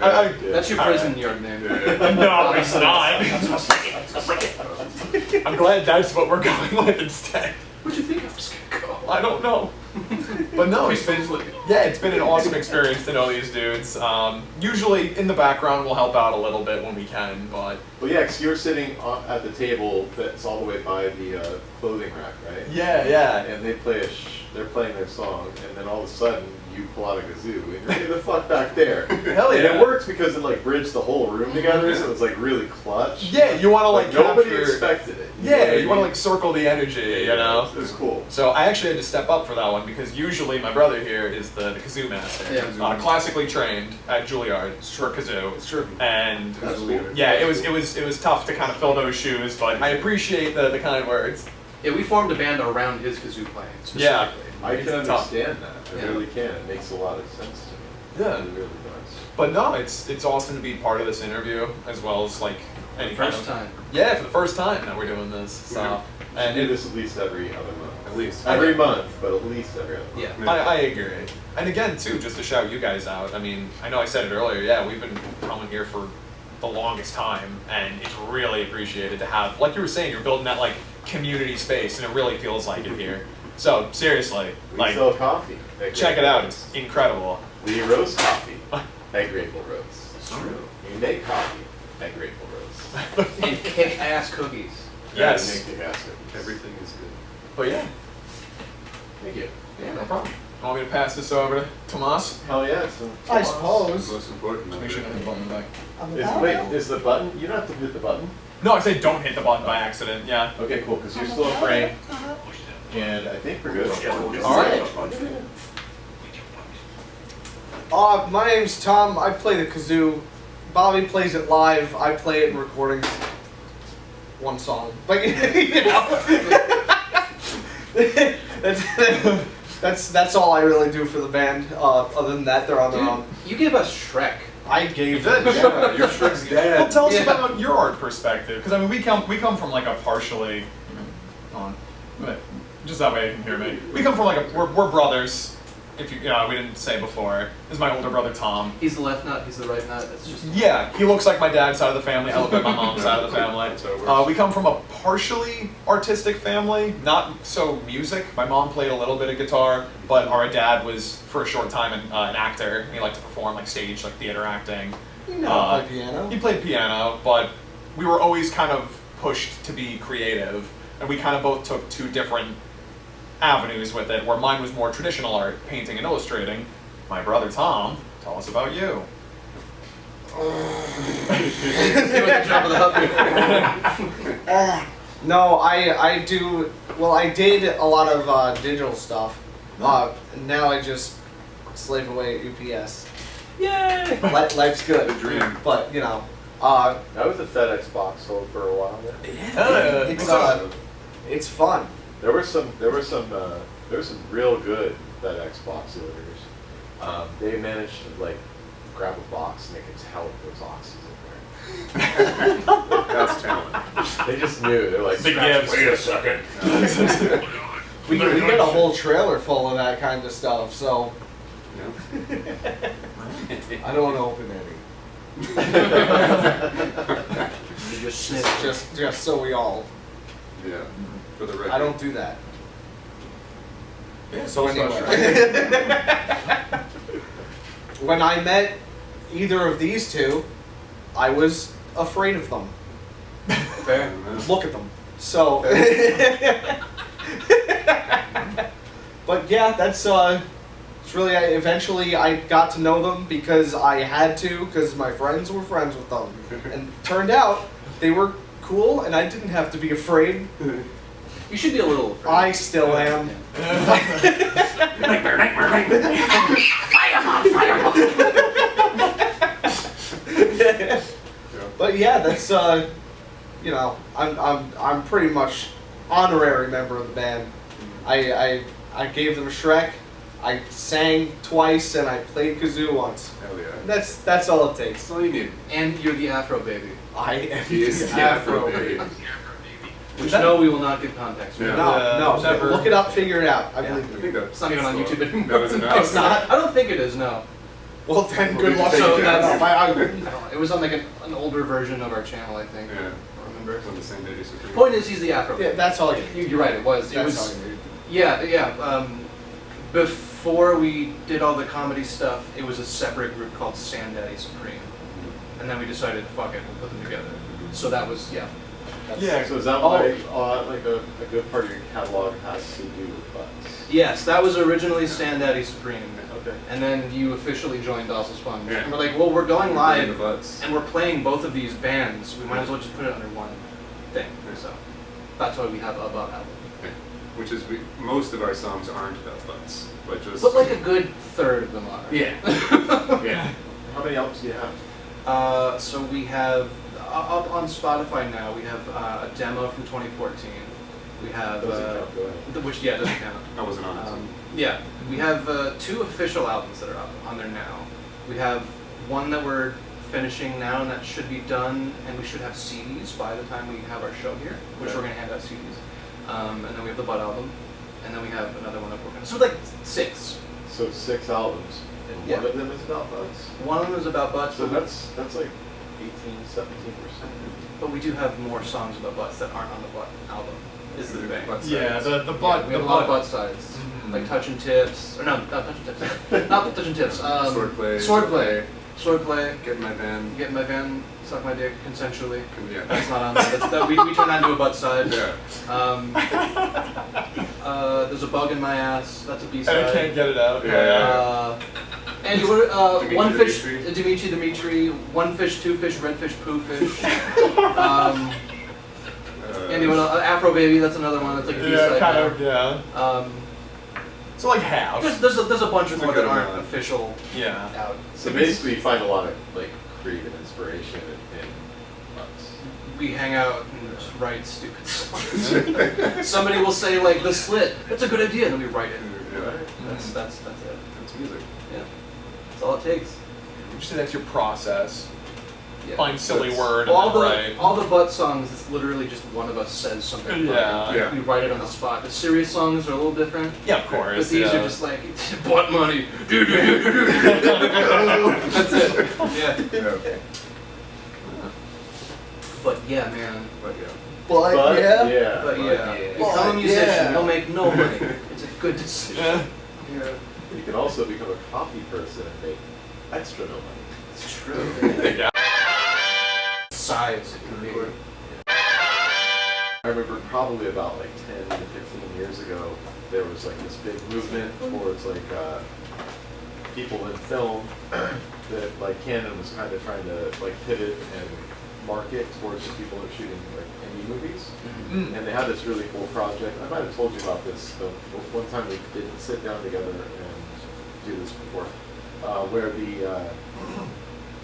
That's your prison yard name. No, it's not. I'm glad that's what we're going with instead. What'd you think I was gonna go? I don't know. But no, it's been an awesome experience to know these dudes. Usually in the background we'll help out a little bit when we can, but Well, yeah, because you're sitting at the table that's all the way by the clothing rack, right? yeah. And they play they're playing their song, and then all of a sudden you pull out a kazoo, and you're like, the fuck back there. Hell And yeah. it works because it like bridged the whole room together, so it's like really clutch. Yeah, you want to like nobody capture. expected it. Yeah, you want to like circle the energy, you know. It was cool. So I actually had to step up for that one because usually my brother here is the kazoo master. Yeah. Classically trained at Juilliard for kazoo. It's true. And That's weird. yeah, it was tough to kind of fill those shoes, but I appreciate the kind words. Yeah, we formed a band around his kazoo playing specifically. Yeah. I can It's tough. understand that. I Yeah. really can. It makes a lot of sense to me. Yeah. It really does. But no, it's awesome to be part of this interview as well as like any kind First of time. Yeah, for the first time that we're doing this. So And and do it, this at least every other month. At least. Every month, but at least every other month. Yeah. I agree. And again, too, just to shout you guys out. I mean, I know I said it earlier. Yeah, we've been coming here for the longest time, and it's really appreciated to have, like you were saying, you're building that like community space, and it really feels like it here. So seriously, We like sell coffee. at check it Grateful out. Roast. It's incredible. We roast coffee at Grateful Roast. It's true. You make coffee at Grateful Roast. And kick-ass cookies. Yes. And make the basket. Everything is good. But yeah, Thank you. yeah, no problem. Want me to pass this over to Tomas? Hell yeah. I It's suppose. most important. Make sure you hit the button back. Is the button? You don't have to hit the button. No, I said don't hit the button by accident. Yeah. Okay, cool. Because you're still in frame, and I think we're good. All right. My name's Tom. I play the kazoo. Bobby plays it live. I play it in recordings. One song, but you know, that's all I really do for the band. Other than that, they're on their own. You gave us Shrek. I gave You did, them. yeah. Your Shrek's dad. Well, tell us Yeah. about your art perspective, because I mean, we come from like a partially, on, just that way you can hear me. We come from like we're brothers. If you know, we didn't say before. This is my older brother Tom. He's the left nut, he's the right nut. It's just Yeah, he looks like my dad's side of the family. I look like my mom's side of the family. That's how it works. We come from a partially artistic family, not so music. My mom played a little bit of guitar, but our dad was for a short time an actor. He liked to perform like stage, like theater acting. You know, I play piano. He played piano, but we were always kind of pushed to be creative, and we kind of both took two different avenues with it, where mine was more traditional art, painting and illustrating. My brother Tom, tell us about you. see what the top of the hook. No, I do. Well, I did a lot of digital stuff. Now I just slave away at UPS. Yay! Life's good. The dream. But you know, I was a FedEx box hold for a while there. it's fun. There were some real good FedEx box loaders. They managed to like grab a box and they could tell if there was oxys in there. That's talent. They just knew. They're like, The "Scratch, gifts." wait a second. We get a whole trailer full of that kind of stuff. So No? I don't want to open any. You just sniff. Just so we all. Yeah. For the record. I don't do that. Yeah, So it's anyway, frustrating. when I met either of these two, I was afraid of them. Fair. Look at them. So, but yeah, that's it's really. Eventually, I got to know them because I had to, because my friends were friends with them, and turned out they were cool, and I didn't have to be afraid. You should be a little afraid. I still am. But yeah, that's you know, I'm pretty much honorary member of the band. I gave them Shrek. I sang twice and I played kazoo once. Hell yeah. That's all it takes. That's all you need. And you're the Afro baby. I am He is the the Afro Afro baby. baby. Which no, we will not give context. Yeah. No, never. look it up, figure it out. I Yeah. believe I you. think that's It's not even on YouTube anymore. No, is it not? It's not? I don't think it is, no. Well then, Well, good we luck. just So figuring it that's- out. I don't know. It was on like an older version of our channel, I think. Yeah. I don't remember. It's on the same day as Supreme. Point is, he's the Afro Yeah, baby. that's all you need. You're right, it was. It That's was. all you need. Yeah. Before we did all the comedy stuff, it was a separate group called Sandaddy Supreme. And then we decided, fuck it, we'll put them together. So that was, yeah. That's- Yeah. So is that Oh. why like a good part of your catalog has to do with butts? Yes, that was originally Sandaddy Supreme. Okay. And then you officially joined Docile Sponge. Yeah. And we're like, well, we're going The live, butts. and we're playing both of these bands. We might as well just put it under one thing. So that's why we have a butt album. Which is, most of our songs aren't about butts, but just. But like a good third of them are. Yeah. Yeah. How many albums do you have? So we have, up on Spotify now, we have a demo from 2014. We have Doesn't count, go ahead. which doesn't count. I wasn't on it. Yeah, we have 2 official albums that are up on there now. We have one that we're finishing now, and that should be done, and we should have CDs by the time we have our show here, which we're going to hand out CDs. And then we have the Butt album, and then we have another one that we're going to... So like 6. So 6 albums, and Yeah. one of them is about butts. One of them is about butts, So but, that's like 18, 17%. but we do have more songs about butts that aren't on the Butt album, is the thing. Butt Yeah, sides. the butt. We have the a lot of butt. butt sides, Mhm. like Touching Tips, or no, not Touching Tips, not the Touching Tips. Swordplay. Swordplay. Get in my van. Get in my van, suck my dick consensually. Yeah. That's not on there. We turn that into a butt side. Yeah. There's a bug in my ass. That's a B And I side. can't get it out. Yeah. And Dimitri one fish, Dimitri. Dimitri, one fish, two fish, red fish, poo fish. Andy, Afro Baby. That's another one. That's like a B Yeah, side. kind now. of. Yeah. So like half. There's a bunch That's more a good that aren't amount. official Yeah. out. So basically, you find a lot of like creative inspiration in butts. We hang out and just write stupid songs. Somebody will say like The Slit. That's a good idea, and then we write it. Yeah. That's it. That's music. Yeah. That's all it takes. Would you say that's your process? Yeah. Find silly That's- word All and the then write. all the butt songs, it's literally just one of us says something. funny. Yeah. Yeah. We write it on the spot. The serious songs are a little different. Yeah, of course. But these yeah. are just like butt money. That's it. Yeah. Yeah. But yeah, man. But yeah. But, But yeah. But yeah. yeah. Become a musician. Yeah. You'll make no money. It's a good decision. Yeah. Yeah. You can also become a coffee person and make extra no money. It's true. Yeah. Size it can be. I remember probably about like 10 to 15 years ago, there was like this big movement towards like people in film that like Canon was kind of trying to like pivot and market towards the people that are shooting like indie movies. Mm. And they had this really cool project. I might have told you about this, but one time we didn't sit down together and do this before, where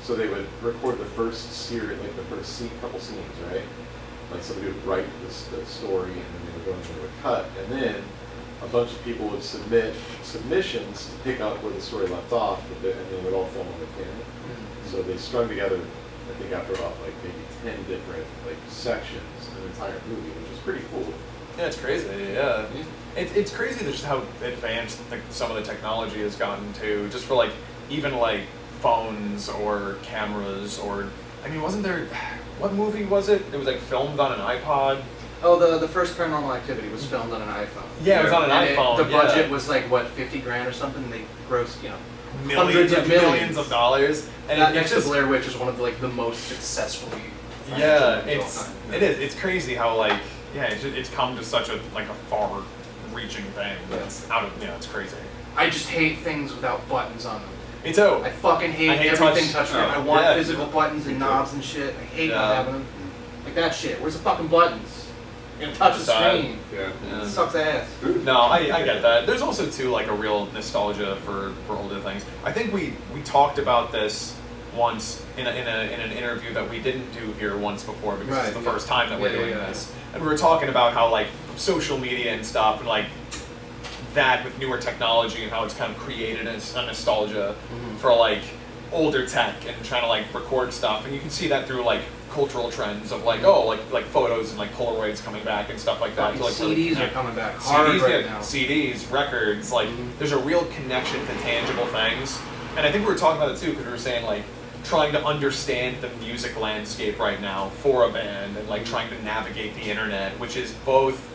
so they would record the first series, like the first couple scenes, right? Like somebody would write the story, and then they would go and they would cut, and then a bunch of people would submit submissions to pick up where the story left off, and they would all film on the camera. So they strung together, I think after about like maybe 10 different like sections, an entire movie, which is pretty cool. Yeah, it's crazy. Yeah, it's crazy just how advanced like, some of the technology has gotten to. Just for like even like phones or cameras or I mean, wasn't there? What movie was it? It was like filmed on an iPod. Oh, the first Paranormal Activity was filmed on an iPhone. Yeah, it was on an And iPhone. the budget yeah. was like what, $50,000 or something. And they grossed, millions hundreds of millions of dollars. And that it next just, to Blair Witch is one of the most successfully. yeah, financial movies of all time. it is. It's crazy how like it's come to such a like a far-reaching thing. Yeah. It's out of it's crazy. I just hate things without buttons on them. Me too. I fucking hate, I hate everything touch- touchscreen. I oh, want yeah. physical buttons and knobs and shit. I hate Yeah. not having them. Like that shit. Where's the fucking buttons? You're gonna touch the Side. screen. Yeah. Yeah. It sucks ass. No, I get that. There's also too like a real nostalgia for older things. I think we talked about this once in an interview that we didn't do here once before because Right, it's the yeah. first time that we're Yeah, doing yeah. this. And we were talking about how like social media and stuff and like that with newer technology and how it's kind of created a nostalgia for like older tech and trying to like record stuff. And you can see that through like cultural trends of like like photos and like Polaroids coming back and stuff like that. Fucking to, like, really CDs are connect. coming back hard CDs, right yeah, now. CDs, records, like there's a real connection to tangible things. And I think we were talking about it too because we were saying like trying to understand the music landscape right now for a band and like trying to navigate the internet, which is both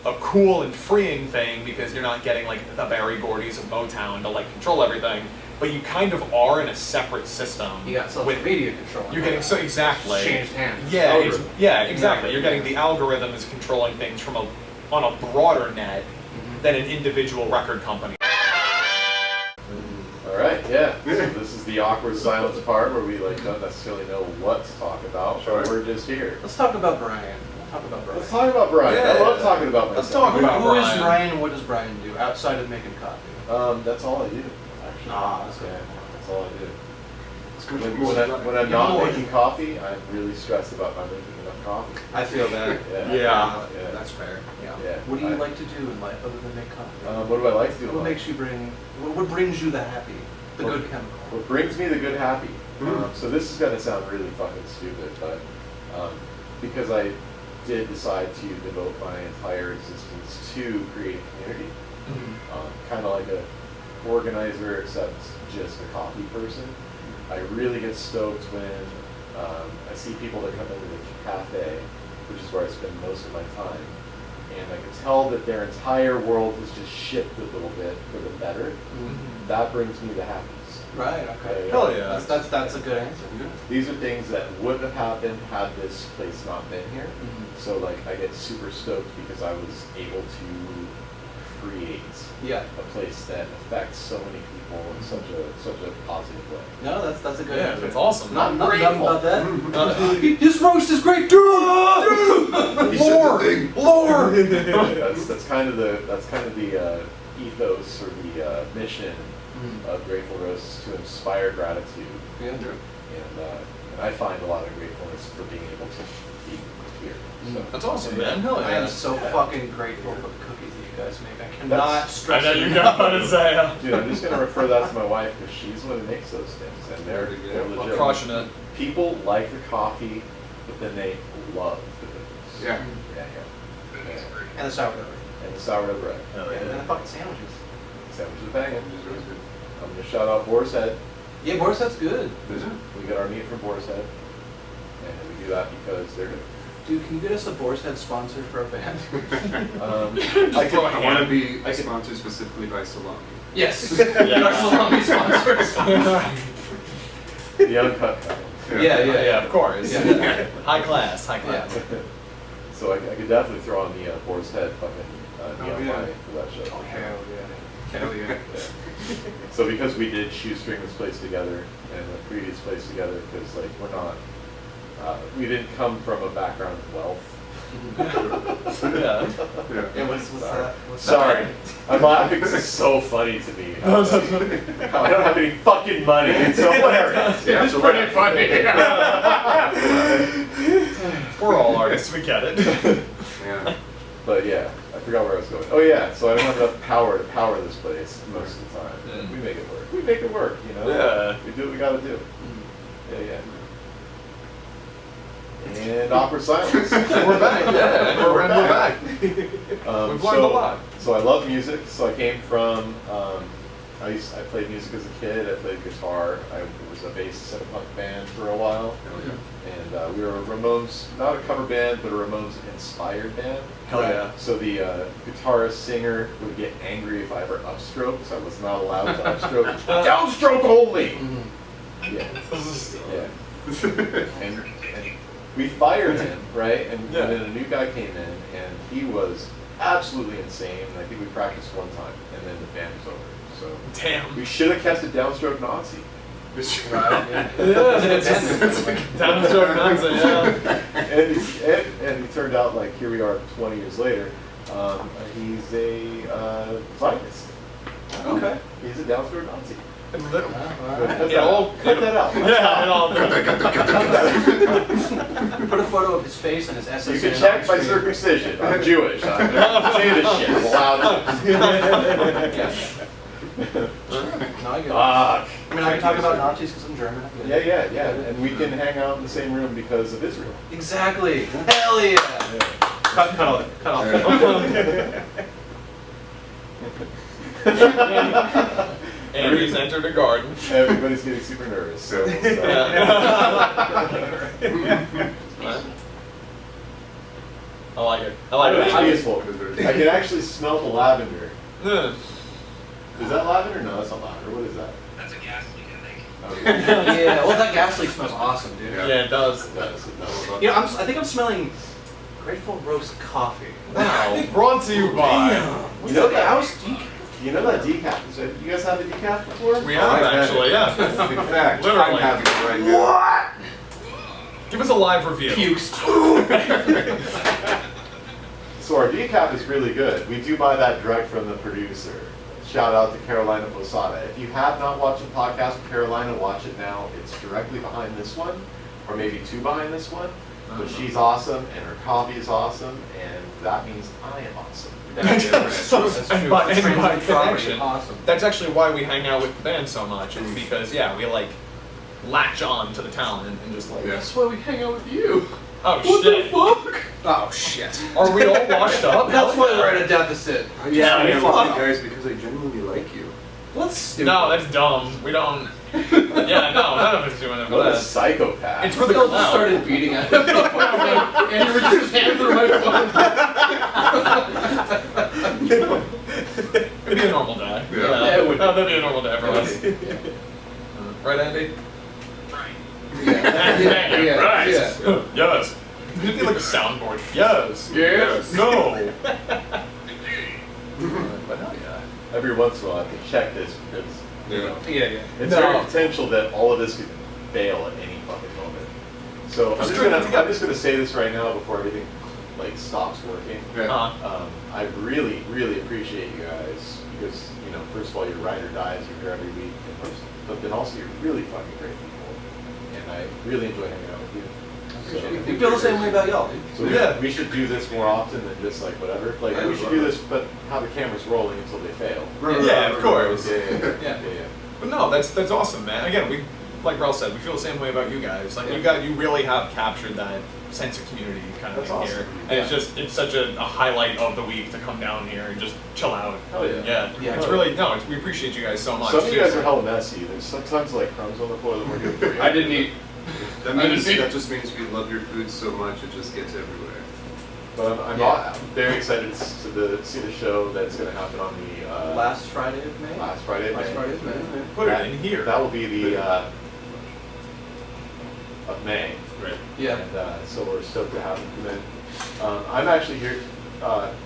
a cool and freeing thing because you're not getting like the Barry Gordy's of Motown to like control everything, but you kind of are in a separate system. You got social with media control. you're getting so exactly Changed hands. Yeah, Algorithm. exactly. You're getting the algorithm is controlling things from on a broader net than an individual record company. All right, yeah. So this is the awkward silence part where we like don't necessarily know what to talk about. Sure. But we're just here. Let's talk about Brian. Let's talk about Brian. Let's talk about Brian. I Yeah. love talking about myself. Let's talk about Who is Brian. Brian and what does Brian do outside of making coffee? That's all I do, actually. Ah, that's good. Yeah, that's all I do. It's good. When I'm Give not more. making coffee, I'm really stressed about not making enough coffee. I feel that. Yeah. That's fair. Yeah. Yeah. What do you like to do in life other than make coffee? What do I like to do? What makes you what brings you the happy, the Well, good chemical? What brings me the good happy? So this is gonna sound really fucking stupid, but because I did decide to devote my entire existence to creating community, kind of like a organizer except just a coffee person. I really get stoked when I see people that come into the cafe, which is where I spend most of my time, and I can tell that their entire world has just shifted a little bit for the better. That brings me the happiness. Right. Okay. Hell yeah. That's a good answer. These are things that wouldn't have happened had this place not been here. So like I get super stoked because I was able to create a place that affects so many people in such a positive way. No, that's a good Yeah, answer. it's awesome. Not nothing about that. Dude, His roast is great, dude. Lore. That's kind of the ethos or the mission of Grateful Roast is to inspire gratitude. Yeah. And I find a lot of gratefulness for being able to be here. So, That's awesome, man. Hell I yeah. am so fucking grateful for the cookies that you guys make. I cannot stress I know you enough. got to say. dude, I'm just gonna refer that to my wife because she's the one who makes those things, and they're legit. Crushing it. People like the coffee, but then they love the cookies. Yeah. Yeah. And the sourdough. And the sourdough bread. Hell And the fucking sandwiches. Sandwiches banging. I'm gonna shout out Boar's Head. Yeah, Boris, that's good. We get our meat from Boar's Head, and we do that because they're good. Dude, can you get us a Boar's Head sponsor for a band? I want to be sponsored specifically by Salami. Yes. Our salami sponsors. The uncut kind. Yeah, of course. Yeah. High class. Yeah. So I could definitely throw on the Boar's Head fucking neon yeah. light for that show. Oh, Hell yeah. Hell yeah. So because we did shoestring this place together and the previous place together, because like we're not, we didn't come from a background of wealth. Yeah. Yeah, what's that? Sorry, I'm laughing because it's so funny to me. I don't have any fucking money. It's so hilarious. Yeah, It's pretty funny. We're all artists. We get it. Yeah. But yeah, I forgot where I was going. Oh yeah, so I don't have enough power to power this place most of the time. Yeah. We make it work. We make it work, you know? Yeah. We do what we gotta do. Yeah. And awkward silence. We're back. Yeah. We're back. We've learned a lot. So I love music. So I came from, I played music as a kid. I played guitar. I was a bassist in a punk band for a while. Hell yeah. And we were a Ramones, not a cover band, but a Ramones inspired band. Hell yeah. So the guitarist singer would get angry if I ever upstroked, so I was not allowed to upstroke. Downstroke only! Yeah. And we fired him, right? And then a new guy came in, and he was absolutely insane. And I think we practiced one time, and then the band was over. So Damn. we should have kept a downstroke Nazi. Downstroke nonsense, yeah. And it turned out, like, here we are 20 years later, he's a Zionist. Okay. He's a downstroke Nazi. Right. Cut that out. Yeah, and all. Put a photo of his face and his SSN. You can check my circumcision. I'm Jewish. I'm saying this shit. I'm allowed to. No, I get it. Fuck. I mean, I can talk about Nazis because I'm German. I get it. Yeah. And we can hang out in the same room because of Israel. Exactly. Hell yeah. Cut off. And he's entered a garden. Everybody's getting super nervous. So, I like it. I like it's it. peaceful. I can actually smell the lavender. Yeah. Is that lavender? No, that's not lavender. What is that? That's a gas leak, I think. Okay. Yeah. Well, that gas leak smells awesome, dude. Yeah, it does. You know, I think I'm smelling Grateful Roast coffee. Wow. Brought to you by. You know that house? You know that decaf? You guys had the decaf before? We have actually, yeah. In fact, Literally. I'm having it right now. Give us a live review. Pukes. So our decaf is really good. We do buy that direct from the producer. Shout out to Carolina Posada. If you have not watched the podcast with Carolina, watch it now. It's directly behind this one, or maybe two behind this one. But she's awesome, and her coffee is awesome, and that means I am awesome. That's true. And by Translate property, connection, awesome. that's actually why we hang out with the band so much. It's because we like latch on to the talent and just like. That's why we hang out with you. Oh What shit! the fuck? Oh shit. Are we all washed up? That's why we're at a deficit. I just Yeah, hang we out with fuck. you guys because I genuinely like you. What's stupid? No, that's dumb. We don't. Yeah, no, none of us doing it for What a that. psychopath. It's for the We all just clout. started beating at him. And you were just hand through my phone. It'd be a normal day. Yeah. It would. That'd be a normal day for us. Right, Andy? Right. Yeah. Right. Yeah. Yes. It'd be like a soundboard. Yes. Yes. No. But hell yeah. Every once in a while I have to check this because you know, Yeah. it's No. very potential that all of this could fail at any fucking moment. So I'm just gonna say this right now before everything like stops working. Yeah. I really, really appreciate you guys because first of all, you're ride or dies. You're here every week, but then also you're really fucking great people, and I really enjoy hanging out with you. We feel the same way about y'all. So we should do this more often than just like whatever. Like we should do this, but have the cameras rolling until they fail. Yeah, of course. Yeah. But no, that's awesome, man. Again, we like Rel said, we feel the same way about you guys. Like you really have captured that sense of community kind of That's thing awesome. here, and it's such a highlight of the week to come down here and just chill out. Hell yeah. Yeah. It's really we appreciate you guys so much. Some of you guys are seriously. hella messy. There's sometimes like crumbs on the floor that we're doing for you. I didn't eat. That just means we love your food so much it just gets everywhere. But I'm very excited to see the show that's going to happen on the Last Friday of May. last Friday. Last Friday of May. Put it in here. That will be the of May. Right. Yeah. And so we're stoked to have him come in. I'm actually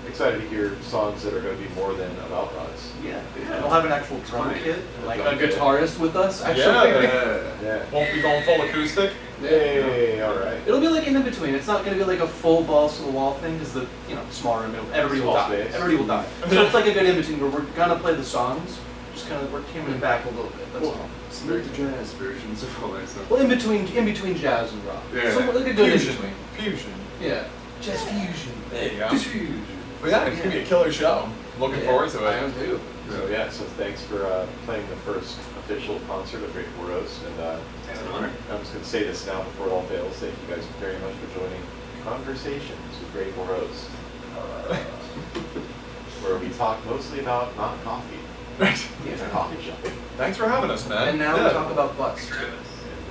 excited to hear songs that are going to be more than about us. Yeah. We'll have an actual drum Funny. kit, like a Drum kit. guitarist with us. Actually. Yeah. Won't be going full acoustic. Hey, all right. It'll be like an in between. It's not going to be like a full balls to the wall thing because the small room, everybody will Small die. space. Everybody will die. So it's like a good in between where we're gonna play the songs, just kind of we're tuning it back a little bit. That's all. Smooth jazz versions of all that stuff. Well, in between jazz and rock. Yeah. So like a good in Fusion. between. Fusion. Yeah. Jazz fusion. There you go. Jazz fusion. But yeah, it's gonna be a killer show. Looking forward to I it. am too. So thanks for playing the first official concert of Grateful Rose, and It's an honor. I'm just going to say this now before it all fails. Thank you guys very much for joining Conversations with Grateful Rose, where we talk mostly about not coffee in a coffee shop. Thanks for having us, man. And now we talk about butts too.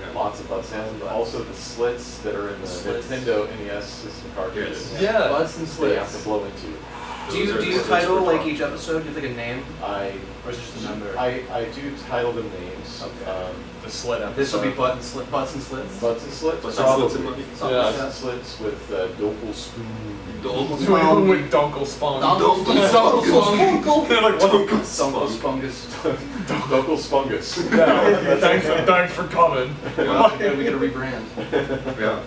And lots of butts, and also the slits that are in the Slits. Nintendo NES system cartridges. Yeah. Butts and They have to slits. blow into. Do you title like each episode? Do you think a name, I or is it just a number? I do title them names. Okay. The slit episode. This will be butts and slits. Butts and slits. Butts and slits and Probably. money. Butts and slits with Docile Sponge. With Dunkel Sponge. They're like, what the Dunkel Spongus. Docile Spongus. Yeah, thanks for coming. Yeah, we gotta rebrand. Yeah.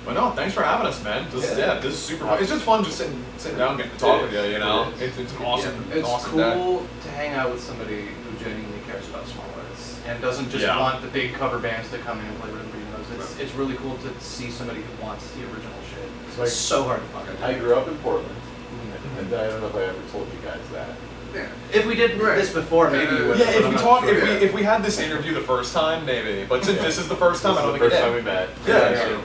But no, thanks for having us, man. This is super fun. It's just fun just sitting down, getting to talk with you. You know, it's an awesome, It's awesome day. cool to hang out with somebody who genuinely cares about small artists and doesn't just Yeah. want the big cover bands to come in and play whatever he knows. It's really cool to see somebody who wants the original shit. Like- It's so hard to find. I grew up in Portland, and I don't know if I ever told you guys that. Yeah. If we did this before, maybe you would. Yeah, but if I'm we not talk, sure. if we had this interview the first time, maybe. But since this is the first time, This I is don't the think first time it we met. Yeah.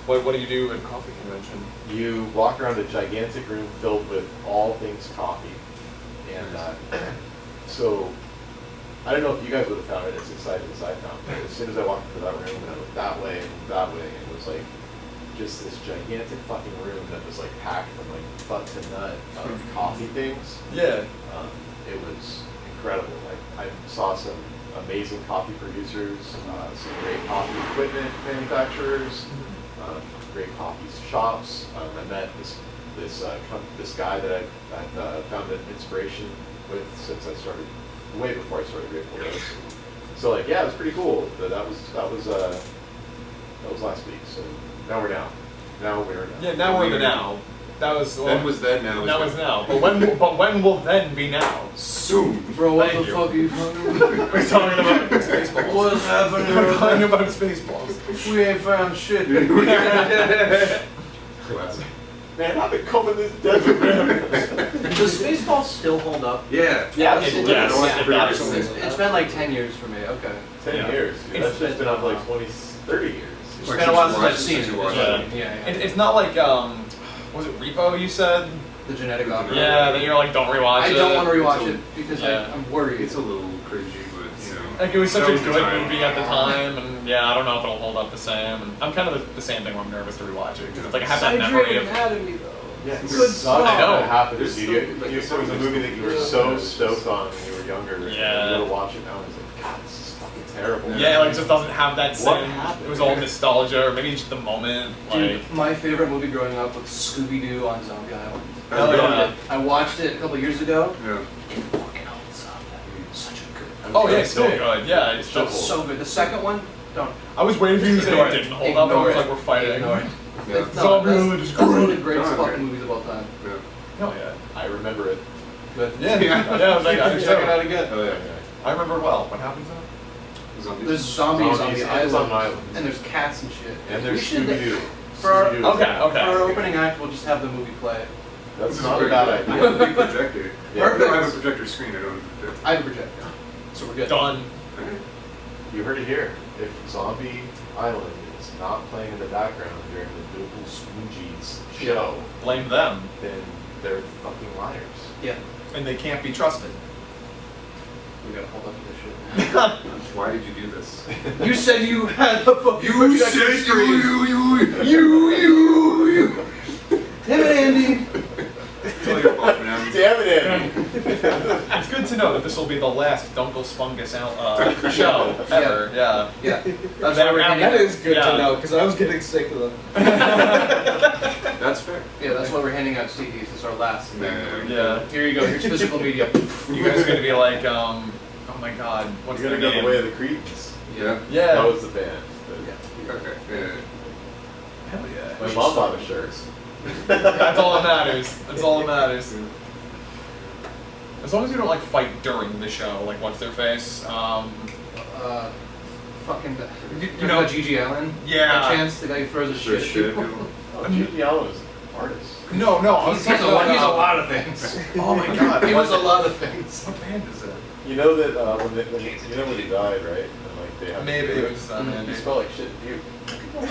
What do you do at a coffee convention? You walk around a gigantic room filled with all things coffee, and so I don't know if you guys would have found it as exciting as I found it. As soon as I walked into that room, and I looked that way and that way, and it was like just this gigantic fucking room that was like packed from like butt to nut of coffee things. Yeah. It was incredible. Like I saw some amazing coffee producers, some great coffee equipment manufacturers, great coffee shops. I met this guy that I've found an inspiration with since I started, way before I started Grateful Rose. So like yeah, it was pretty cool. But that was last week. So now we're down. Now we're down. Yeah, now we're in the now. That was Then was then, now is now now. is now. But when will then be now? Soon. Bro, what Thank the you. fuck are you talking about? We're talking about Spaceballs. What's happening? We're talking about Spaceballs. We ain't found shit. Classic. Man, I've been combing this desert, man. Does Spaceballs still hold up? Yeah. Yeah, It absolutely. does. Yeah, Yeah, absolutely. It's been like 10 years for me. Okay. 10 Yeah. years. Dude. It's That's just been up like 20, 30 years. It's Like been a while since since you I've watched it, seen since it. you watched Yeah. It's not like was it Repo you said? The genetic opera. Yeah, then you're like don't rewatch I it. don't want to rewatch It's a- it because Yeah. I'm worried. It's a little cringy, but you know. Like it was such a That was the good time. movie at the time, and yeah, I don't know if it'll hold up the same. And I'm kind of the same thing where I'm nervous to rewatch it because it's like I have that memory of. Anatomy though. Yeah, Good good song. stuff I know. that happens. There's You, still, you, like, you, the it was a song movie is that you were still- so stoked on when you were younger. And Yeah. you go to watch it now and it's like, God, this is fucking terrible. Yeah, like it just doesn't have that What same. happened? It was all nostalgia, or maybe just the moment. Like Dude, my favorite movie growing up was Scooby-Doo on Zombie Island. Hell I yeah. loved it. I watched it a couple years ago. Yeah. It fucking holds up. Such a good. oh yeah, it's still good. Yeah, it's still. It's so good. The second one, don't. I was waiting for you to say Ignore it it. didn't hold up. I Ignore was it. like, we're fighting. Ignore it. Yeah. It's Zombie not. Island is That's one of great. the greatest Oh, fucking okay. movies of all time. Yeah. Hell yeah. I remember it. But Yeah, yeah, like, I check it out again. Oh yeah. I remember well. What happens then? Zombies. There's zombies on Zombies the and island, Island. and there's cats and shit. And We there's should- Scooby-Doo. For our, Scooby-Doo. Okay, okay. For our opening act, we'll just have the movie play. That's This is not a very bad good. I idea. have a big projector. Yeah. I don't have a projector screen. I don't have a projector. I have a projector, so we're good. Done. Alright. You heard it here. If Zombie Island is not playing in the background during the Docile Sponge's show, Blame them, then they're fucking liars. Yeah, and they can't be trusted. we gotta hold up to this shit. Why did you do this? You said you had a fucking projector screen. you. Damn it, Andy. It's all your fault, man. Damn it, Andy. It's good to know that this will be the last Docile Sponge out show ever. Yeah. Yeah, that's why we're That handing That is good Yeah. to know because I was getting sick of them. That's fair. Yeah, that's why we're handing out CDs. It's our last thing. Yeah. Here you go. Here's physical media. You guys are gonna be like, oh my god, what's You're their gonna go name? the way of the Cretans. Yeah. Yeah. That was the band. Okay. Yeah. Hell yeah. My mom bought a shirt. That's all that matters. That's all that matters. As long as you don't like fight during the show, like what's their face? Fucking. You know Gigi Allen. Yeah. By chance, the guy who throws his Sure, shit. shit. Oh, G.P. Allen was an artist. No, I was He's talking a lot. He's a about. lot of things. Oh my god. He was a lot of things. What band is it? You know that when he died, right? And like they have Maybe it was. He smelled like shit to you.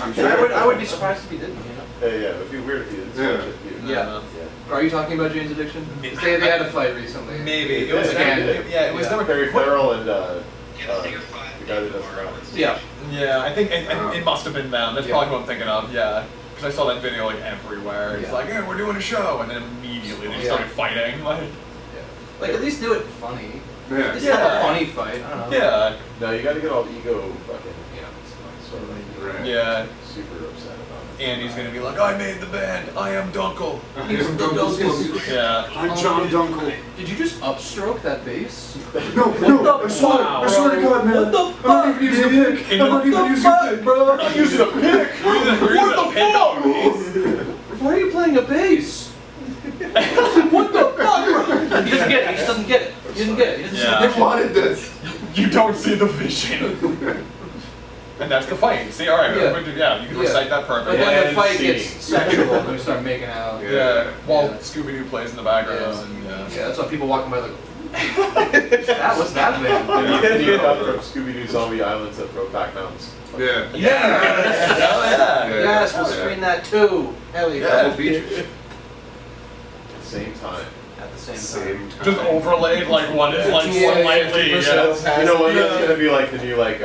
I'm sure. I would be surprised if he didn't. You know. Yeah, it'd be weird if he didn't smell Yeah. like shit to you. Yeah. Yeah. Are you talking about Jane's Addiction? Maybe. They had a fight recently. Maybe it was Yeah, again. Yeah, it was Yeah. never Harry Farrell and the Get guy a figure five that does tomorrow. rounds. Yeah. Yeah, I think it must have been them. That's Yeah. probably who I'm thinking of. Yeah, because I saw that video like everywhere. It's Yeah. like, hey, we're doing a show, and then immediately they Yeah. started fighting. Like, Like at least do it funny. Yeah. At least have a Yeah. funny fight. I don't know. yeah, No, you gotta get all ego fucking sort of like Right. yeah. super upset about it. Andy's gonna be like, I made the band. I am Dunkel. He's the Dunkel. Yeah. I'm John Dunkel. Did you just upstroke that bass? No, the I swear, fuck, I swear to bro? God, man. What the I'm not fuck, even using a dude? pick. I'm not even using a pick. bro? I'm not using a pick! What Why are you playing a bass? What the fuck, bro? He doesn't get it. He just doesn't get it. He doesn't get it. He doesn't Yeah. see the I vision. wanted this. You don't see the vision. And that's the fight. See, all right, Yeah. you can Yeah. recite that But perfectly. then the And fight scene. gets sexual and we start making out. Yeah. Yeah, while Yeah. Scooby-Doo plays in the background. Yeah. And, Yeah, that's why people walking by like, that was that band. You get up from Scooby-Doo Zombie Islands at Brokeback Mountains. Yeah. Yeah. Hell yeah. Yeah. Yes, we'll screen that too. Hell yeah. Yeah. Double features. At the same time. At the same time. Same time. Just overlaid like one Yeah, lightly. 50% Yeah. You know what? Yeah. That's gonna be like the new like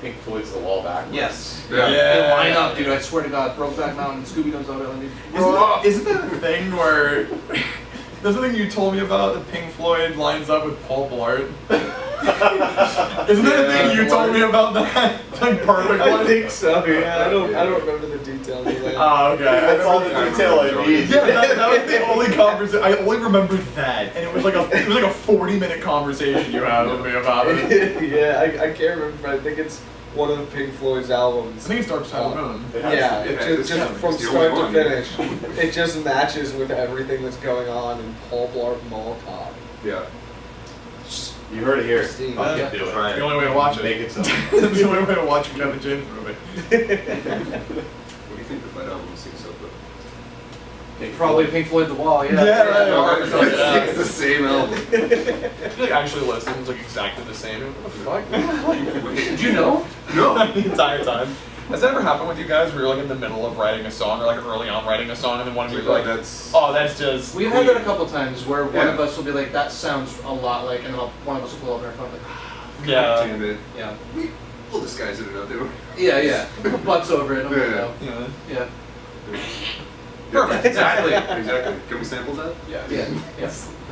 Pink Floyd's The Wall Backwards. Yes. Yeah. They line up, dude. I swear to God, Brokeback Mountain, Scooby-Doo's over there. Isn't that a thing where there's something you told me about that Pink Floyd lines up with Paul Blart? Isn't that a thing you told me about that? Like perfect I one? think so. Yeah, I don't remember the details of that. Oh, okay. That's all the detail I need. Yeah, that was the only conversation. I only remember that, and it was like a 40-minute conversation you had with me about it. Yeah, I can't remember. But I think it's one of Pink Floyd's I albums. think it's Dark Side of the Moon. Yeah, it's just from the start only to one. finish, it just matches with everything that's going on in Paul Blart Mall Yeah. You heard it here. Steve. Fucking do it. It's the only way to watch it. Make it so. It's the only way to watch Kevin James movie. What do you think of that album syncs up with? Probably Pink Floyd The Wall, yeah. Yeah, right. No, Yeah. it's the same album. If you like actually listen, it's like exactly the same. What the fuck? Did you know? No. The entire time. Has that ever happened with you guys where you're like in the middle of writing a song or like early on writing a song and then one of you is like, that's. oh, that's just. We've had that a couple times where one Yeah. of us will be like, that sounds a lot like, and then one of us will pull up our phone like, Yeah. Damn it. yeah. We'll disguise it another way. Yeah. Butts over it. Yeah. Yeah. Yeah. Perfect. Exactly. Exactly. Can we sample that? Yeah. Yeah.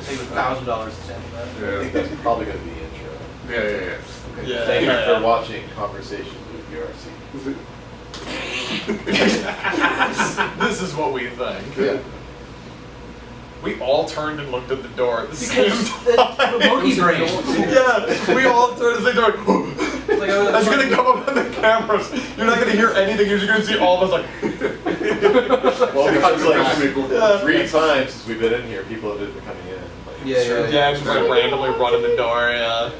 Take $1,000 to sample that. I think that's probably going to be the intro. Yeah. Yeah. Thank you Yeah. for watching Conversations with URC. This is what we think. Yeah. We all turned and looked at the door at the Because same time. monkey brain. Yeah, we all turned at the same door. Like, I was That's gonna come up on the cameras. You're not gonna hear anything. You're just gonna see all of us like. Well, because Yeah. like 3 times since we've been in here, people have been coming in. Like, Yeah, just like randomly running the door. Yeah.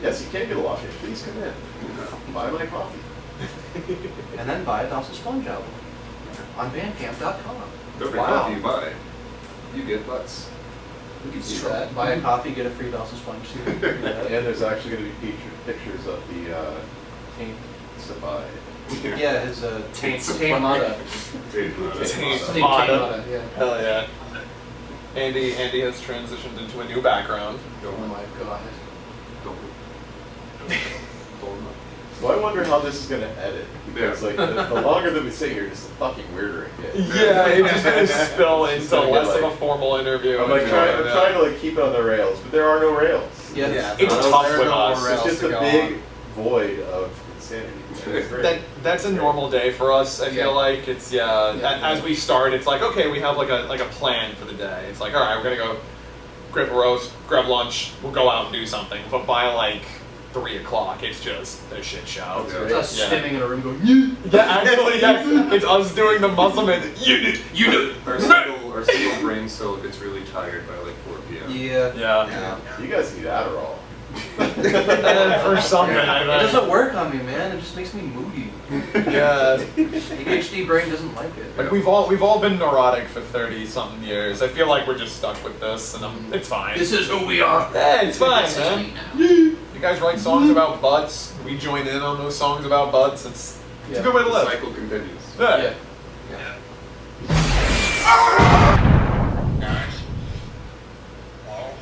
Yes, you can get a lot here. Please come in. Buy my coffee. And then buy a Docile Sponge album on Bandcamp.com. Every Wow. coffee you buy, you get butts. We can Do that. Buy a coffee, get a free Docile Sponge too. Do that. And there's actually going to be pictures of the taint supply. Yeah, his Taint Mata. Taint Mata, yeah. Hell yeah. Andy has transitioned into a new background. Oh my god. So I wonder how this is going to edit. Because Yeah. like the longer that we sit here, just the fucking weirder it gets. Yeah, it's just gonna spill into gonna get less of like- a formal interview. I'm like Yeah. trying to like keep it on the rails, but there are no rails. Yeah. It's tough with us. It's just a big void of insanity. It's great. That's a normal day for us. I feel Yeah. like it's as we start, it's like okay, we have like a plan for the day. It's like all right, we're gonna go grab a roast, grab lunch, we'll go out and do something. But by like 3 o'clock, it's just a shit show. Yeah. It's us Yeah. stimming in a room going, yeah. Yeah, actually, yes, it's us doing the muscle man. You do. Our single brain cell gets really tired by like 4 p.m. Yeah. Yeah. You guys need Adderall. For something, I It bet. doesn't work on me, man. It just makes me moody. Yeah. ADHD brain doesn't like it. Like we've all been neurotic for 30-something years. I feel like we're just stuck with this, and it's fine. This is who we are. Yeah, it's fine, man. You guys write songs about butts. We join in on those songs about butts. It's a good way to The live. cycle continues. Yeah. Guys? Hello?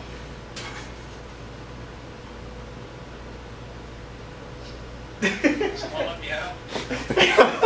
Someone let me out?